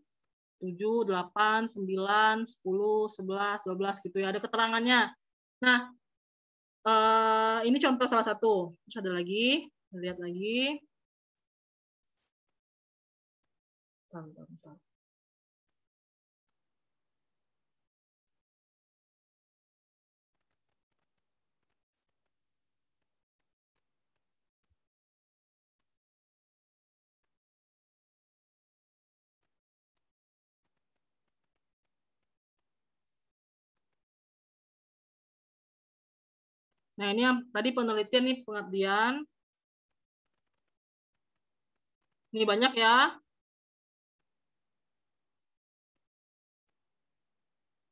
7, 8, 9, 10, 11, 12 gitu ya. Ada keterangannya. Nah, ini contoh salah satu. Terus ada lagi, lihat lagi. Bentar. Nah, ini yang tadi penelitian nih, pengabdian. Ini banyak ya.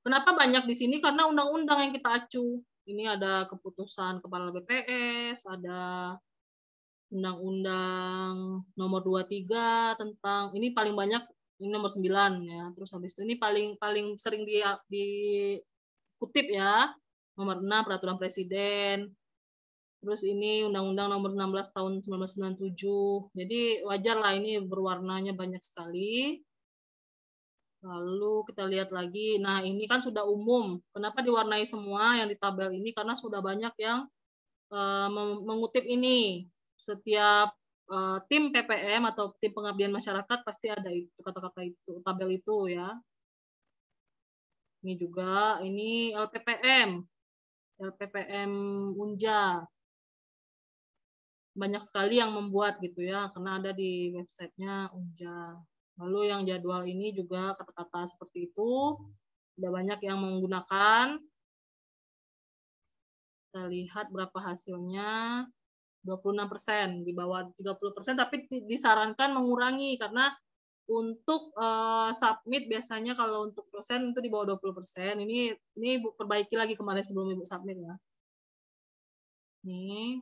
Kenapa banyak di sini? Karena undang-undang yang kita acu. Ini ada keputusan Kepala BPS, ada Undang-Undang nomor 23 tentang, ini paling banyak, ini nomor 9 ya. Terus habis itu ini paling sering dikutip ya. Nomor 6 Peraturan Presiden. Terus ini Undang-Undang nomor 16 tahun 1997. Jadi wajar lah ini berwarnanya banyak sekali. Lalu kita lihat lagi. Nah, ini kan sudah umum. Kenapa diwarnai semua yang di tabel ini? Karena sudah banyak yang mengutip ini. Setiap tim PPM atau tim pengabdian masyarakat pasti ada itu kata-kata itu, tabel itu ya. Ini juga, ini LPPM Unja. Banyak sekali yang membuat gitu ya, karena ada di websitenya Unja. Lalu yang jadwal ini juga kata-kata seperti itu, sudah banyak yang menggunakan. Kita lihat berapa hasilnya, 26%, di bawah 30%, tapi disarankan mengurangi, karena untuk submit biasanya kalau untuk dosen itu di bawah 20%. Ini Ibu perbaiki lagi kemarin sebelum Ibu submit ya. Nih.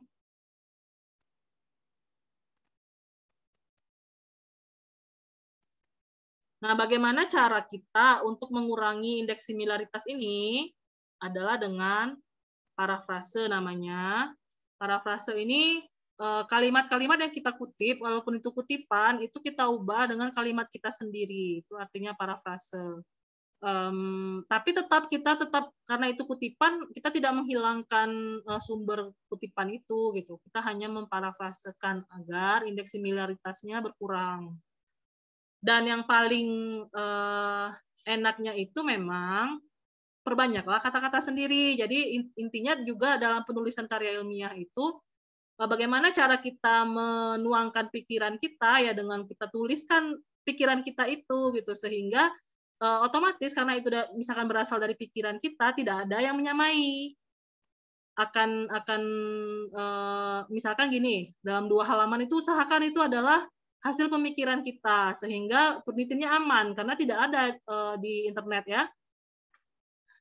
Nah, bagaimana cara kita untuk mengurangi indeks similaritas ini? Adalah dengan parafrase namanya. Parafrase ini kalimat-kalimat yang kita kutip, walaupun itu kutipan, itu kita ubah dengan kalimat kita sendiri. Itu artinya parafrase. Tapi kita tetap karena itu kutipan, kita tidak menghilangkan sumber kutipan itu gitu. Kita hanya memparafrasekan agar indeks similaritasnya berkurang. Dan yang paling enaknya itu memang perbanyaklah kata-kata sendiri. Jadi intinya juga dalam penulisan karya ilmiah itu bagaimana cara kita menuangkan pikiran kita ya dengan kita tuliskan pikiran kita itu gitu, sehingga otomatis karena itu misalkan berasal dari pikiran kita, tidak ada yang menyamai. Akan misalkan gini, dalam 2 halaman itu usahakan itu adalah hasil pemikiran kita, sehingga penelitiannya aman karena tidak ada di internet ya.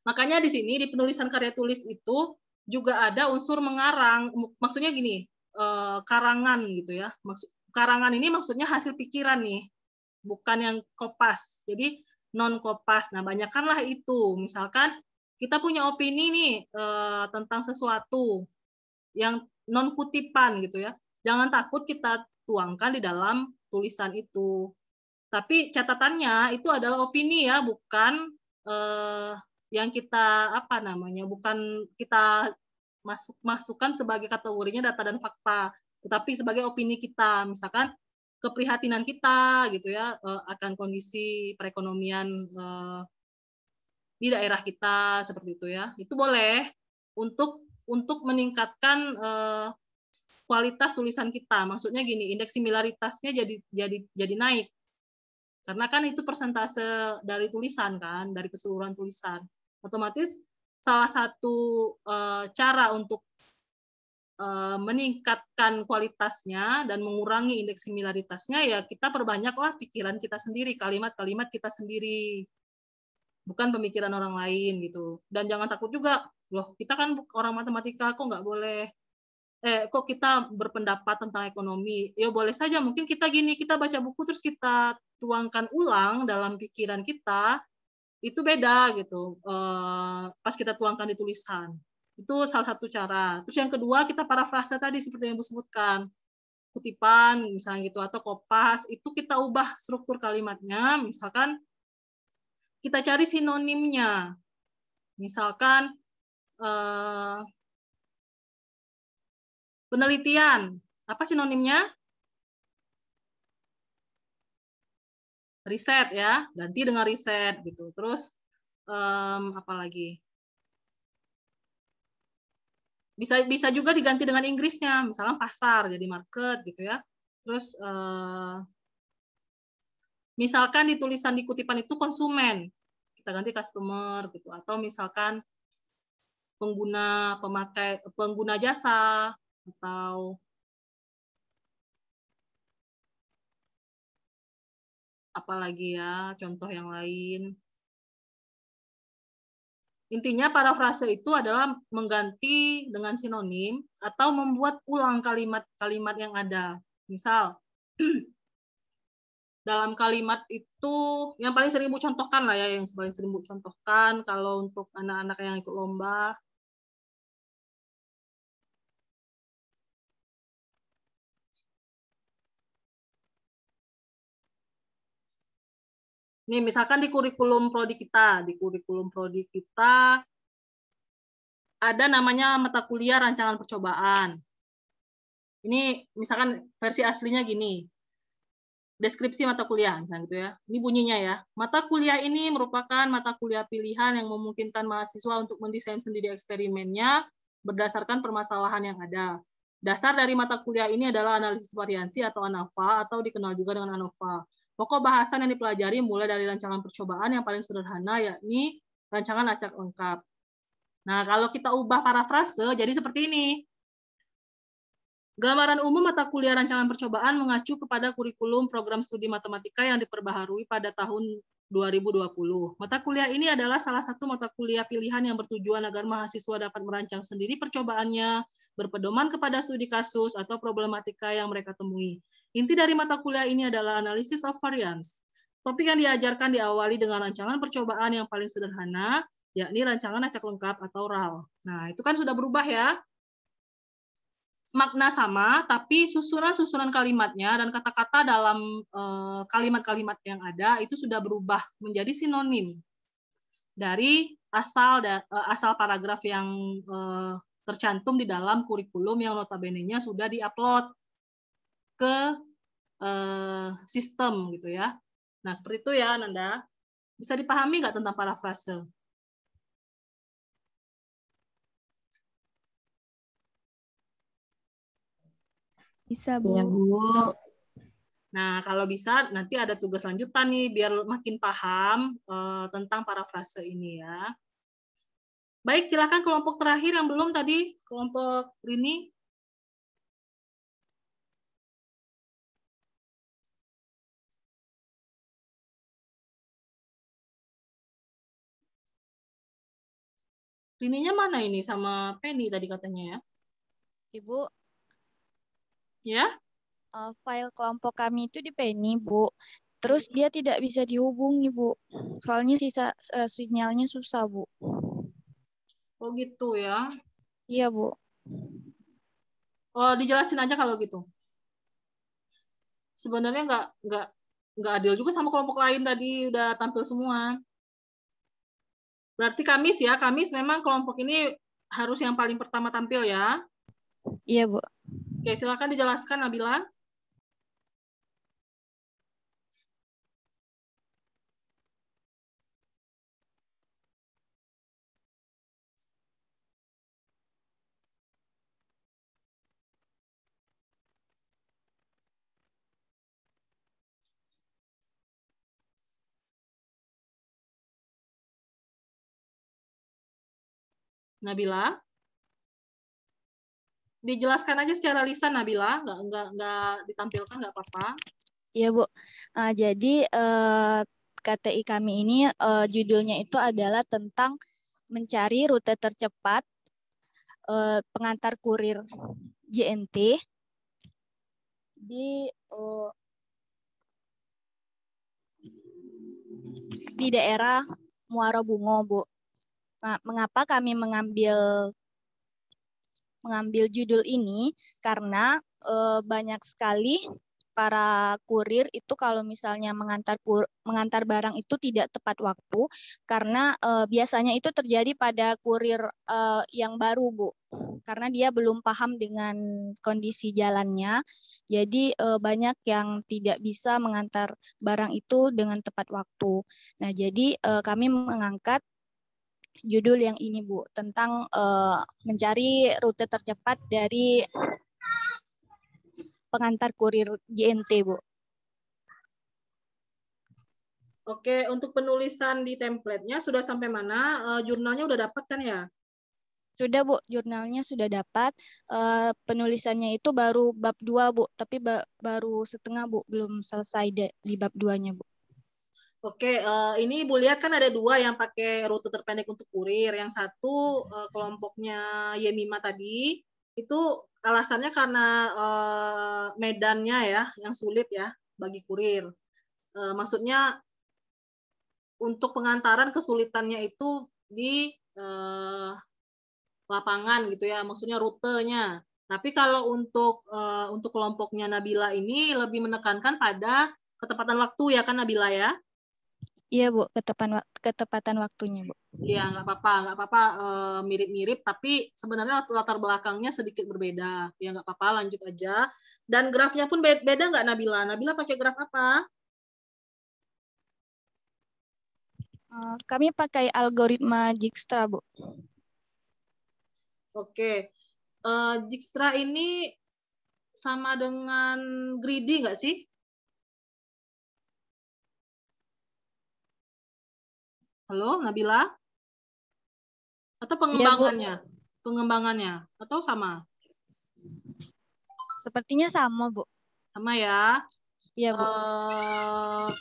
Makanya di sini di penulisan karya tulis itu juga ada unsur mengarang. Maksudnya gini, karangan gitu ya. Karangan ini maksudnya hasil pikiran nih, bukan yang kopas. Jadi non kopas. Nah, banyakkanlah itu. Misalkan kita punya opini nih tentang sesuatu yang non kutipan gitu ya. Jangan takut kita tuangkan di dalam tulisan itu. Tapi catatannya itu adalah opini ya, bukan yang kita bukan kita masukkan sebagai kategorinya data dan fakta, tetapi sebagai opini kita, misalkan keprihatinan kita gitu ya akan kondisi perekonomian di daerah kita seperti itu ya. Itu boleh untuk meningkatkan kualitas tulisan kita. Maksudnya gini, indeks similaritasnya jadi naik. Karena kan itu persentase dari tulisan kan, dari keseluruhan tulisan. Otomatis salah satu cara untuk meningkatkan kualitasnya dan mengurangi indeks similaritasnya ya kita perbanyaklah pikiran kita sendiri, kalimat-kalimat kita sendiri. Bukan pemikiran orang lain gitu. Dan jangan takut juga, loh kita kan orang matematika kok nggak boleh kok kita berpendapat tentang ekonomi? Ya boleh saja, mungkin kita gini, kita baca buku terus kita tuangkan ulang dalam pikiran kita, itu beda gitu. Pas kita tuangkan di tulisan. Itu salah satu cara. Terus yang kedua, kita parafrase tadi seperti yang Ibu sebutkan. Kutipan misalnya gitu, atau kopas, itu kita ubah struktur kalimatnya, misalkan kita cari sinonimnya. Misalkan penelitian, apa sinonimnya? Riset ya, ganti dengan riset gitu. Terus apa lagi? Bisa juga diganti dengan Inggrisnya, misalnya pasar jadi market gitu ya. Terus misalkan di tulisan di kutipan itu konsumen, kita ganti customer gitu. Atau misalkan pengguna jasa, atau apalagi ya contoh yang lain. Intinya parafrase itu adalah mengganti dengan sinonim atau membuat ulang kalimat-kalimat yang ada. Misal dalam kalimat itu yang paling sering Bu contohkan lah ya, yang paling sering Bu contohkan kalau untuk anak-anak yang ikut lomba. Nih, misalkan di kurikulum prodi kita, ada namanya mata kuliah rancangan percobaan. Ini misalkan versi aslinya gini. Deskripsi mata kuliah misalnya gitu ya. Ini bunyinya ya. Mata kuliah ini merupakan mata kuliah pilihan yang memungkinkan mahasiswa untuk mendesain sendiri eksperimennya berdasarkan permasalahan yang ada. Dasar dari mata kuliah ini adalah analisis variansi atau ANAVA atau dikenal juga dengan ANOVA. Pokok bahasan yang dipelajari mulai dari rancangan percobaan yang paling sederhana, yakni rancangan acak lengkap. Nah, kalau kita ubah parafrase, jadi seperti ini. Gambaran umum mata kuliah rancangan percobaan mengacu kepada kurikulum program studi matematika yang diperbaharui pada tahun 2020. Mata kuliah ini adalah salah satu mata kuliah pilihan yang bertujuan agar mahasiswa dapat merancang sendiri percobaannya, berpedoman kepada studi kasus atau problematika yang mereka temui. Inti dari mata kuliah ini adalah analysis of variance. Topik yang diajarkan diawali dengan rancangan percobaan yang paling sederhana, yakni rancangan acak lengkap atau RAL. Nah, itu kan sudah berubah ya. Makna sama, tapi susunan-susunan kalimatnya dan kata-kata dalam kalimat-kalimat yang ada itu sudah berubah menjadi sinonim dari asal paragraf yang tercantum di dalam kurikulum yang notabene-nya sudah diupload ke sistem gitu ya. Nah, seperti itu ya, Nanda. Bisa dipahami nggak tentang parafrase? Bisa, Bu. Ya, Bu. Nah, kalau bisa nanti ada tugas lanjutan nih biar makin paham tentang parafrase ini ya. Baik, silakan kelompok terakhir yang belum tadi, kelompok Rini. Rininya mana ini sama Penny tadi katanya ya? Ibu, Ya? file kelompok kami itu di Penny, Bu. Terus dia tidak bisa dihubungi, Bu. Soalnya sinyalnya susah, Bu. Oh gitu ya. Iya, Bu. Oh, dijelasin aja kalau gitu. Sebenarnya nggak adil juga sama kelompok lain tadi udah tampil semua. Berarti Kamis memang kelompok ini harus yang paling pertama tampil ya. Iya, Bu. Oke, silakan dijelaskan Nabila. Nabila. Dijelaskan aja secara lisan Nabila, nggak ditampilkan nggak apa-apa. Iya, Bu. Jadi KTI kami ini judulnya itu adalah tentang mencari rute tercepat pengantar kurir. JNT di daerah Muara Bungo, Bu. Nah, mengapa kami mengambil judul ini? Karena banyak sekali para kurir itu kalau misalnya mengantar barang itu tidak tepat waktu, karena biasanya itu terjadi pada kurir yang baru, Bu. Karena dia belum paham dengan kondisi jalannya, jadi banyak yang tidak bisa mengantar barang itu dengan tepat waktu. Nah, jadi kami mengangkat judul yang ini, Bu, tentang mencari rute tercepat dari pengantar kurir JNT, Bu. Oke, untuk penulisan di template-nya sudah sampai mana? Jurnalnya udah dapat kan ya? Sudah, Bu, jurnalnya sudah dapat. Penulisannya itu baru bab 2, Bu, tapi baru setengah, Bu, belum selesai di bab 2-nya, Bu. Oke, ini Ibu lihat kan ada 2 yang pakai rute terpendek untuk kurir. Yang satu kelompoknya Yemima tadi, itu alasannya karena medannya ya, yang sulit ya bagi kurir. Maksudnya untuk pengantaran kesulitannya itu di lapangan gitu ya, maksudnya rutenya. Tapi kalau untuk kelompoknya Nabila ini lebih menekankan pada ketepatan waktu ya kan Nabila ya? Iya, Bu, ketepatan waktunya, Bu. Iya, nggak apa-apa, mirip-mirip, tapi sebenarnya latar belakangnya sedikit berbeda. Ya nggak apa-apa, lanjut aja. Dan grafnya pun beda nggak Nabila? Nabila pakai graf apa? Kami pakai algoritma Dijkstra, Bu. Oke, Dijkstra ini sama dengan greedy nggak sih? Halo, Nabila? Atau pengembangannya? Pengembangannya? Atau sama? Sepertinya sama, Bu. Sama ya? Iya, Bu.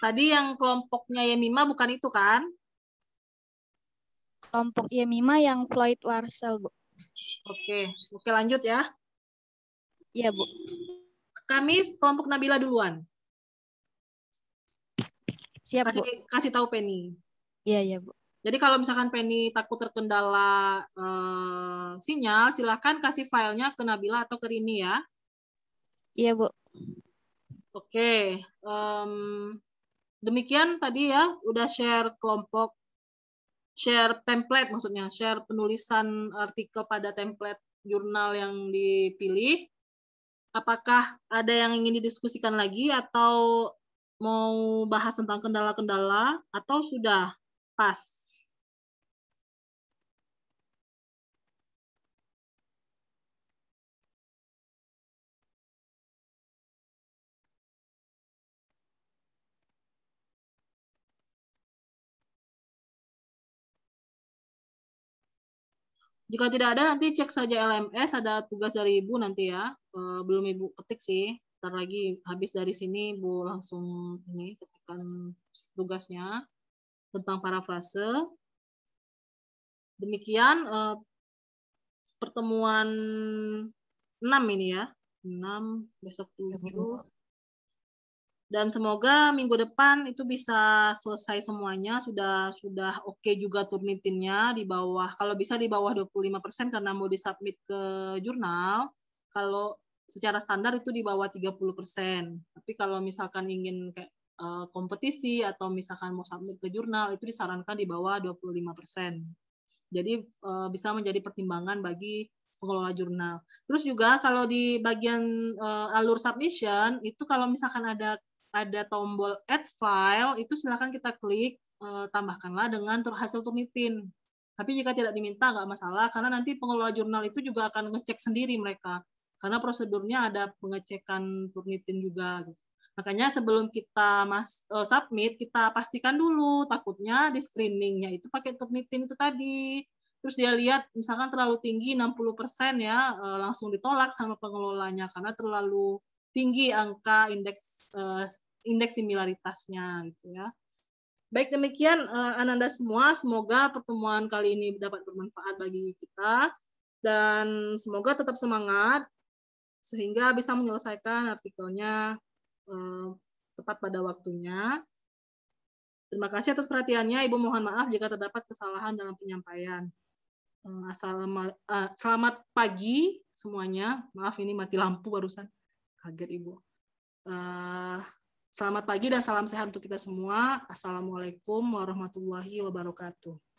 Tadi yang kelompoknya Yemima bukan itu kan? Kelompok Yemima yang Floyd Warshel, Bu. Oke, lanjut ya. Iya, Bu. Kami kelompok Nabila duluan. Siap, Bu. Kasih tahu Penny. Iya, Bu. Jadi kalau misalkan Penny takut terkendala sinyal, silakan kasih filenya ke Nabila atau ke Rini ya. Iya, Bu. Oke. Demikian tadi ya, udah share kelompok, share template maksudnya, share penulisan artikel pada template jurnal yang dipilih. Apakah ada yang ingin didiskusikan lagi atau mau bahas tentang kendala-kendala atau sudah pas? Jika tidak ada, nanti cek saja LMS, ada tugas dari Ibu nanti ya. Belum Ibu ketik sih. Ntar lagi habis dari sini, Ibu langsung ini ketikkan tugasnya tentang parafrase. Demikian pertemuan 6 ini ya. 6, besok 7. Dan semoga minggu depan itu bisa selesai semuanya, sudah oke juga Turnitinnya di bawah, kalau bisa di bawah 25% karena mau disubmit ke jurnal. Kalau secara standar itu di bawah 30%. Tapi kalau misalkan ingin kayak kompetisi atau misalkan mau submit ke jurnal itu disarankan di bawah 25%. Jadi bisa menjadi pertimbangan bagi pengelola jurnal. Terus juga kalau di bagian alur submission itu kalau misalkan ada tombol add file, itu silakan kita klik, tambahkanlah dengan hasil Turnitin. Tapi jika tidak diminta, nggak masalah, karena nanti pengelola jurnal itu juga akan ngecek sendiri mereka. Karena prosedurnya ada pengecekan Turnitin juga. Makanya sebelum kita submit, kita pastikan dulu, takutnya di screening-nya itu pakai Turnitin itu tadi. Terus dia lihat, misalkan terlalu tinggi, 60% ya, langsung ditolak sama pengelolanya, karena terlalu tinggi angka indeks similaritasnya gitu ya. Baik, demikian Ananda semua, semoga pertemuan kali ini dapat bermanfaat bagi kita dan semoga tetap semangat sehingga bisa menyelesaikan artikelnya tepat pada waktunya. Terima kasih atas perhatiannya. Ibu mohon maaf jika terdapat kesalahan dalam penyampaian. Selamat pagi semuanya. Maaf ini mati lampu barusan. Kaget Ibu. Selamat pagi dan salam sehat untuk kita semua. Assalamualaikum warahmatullahi wabarakatuh.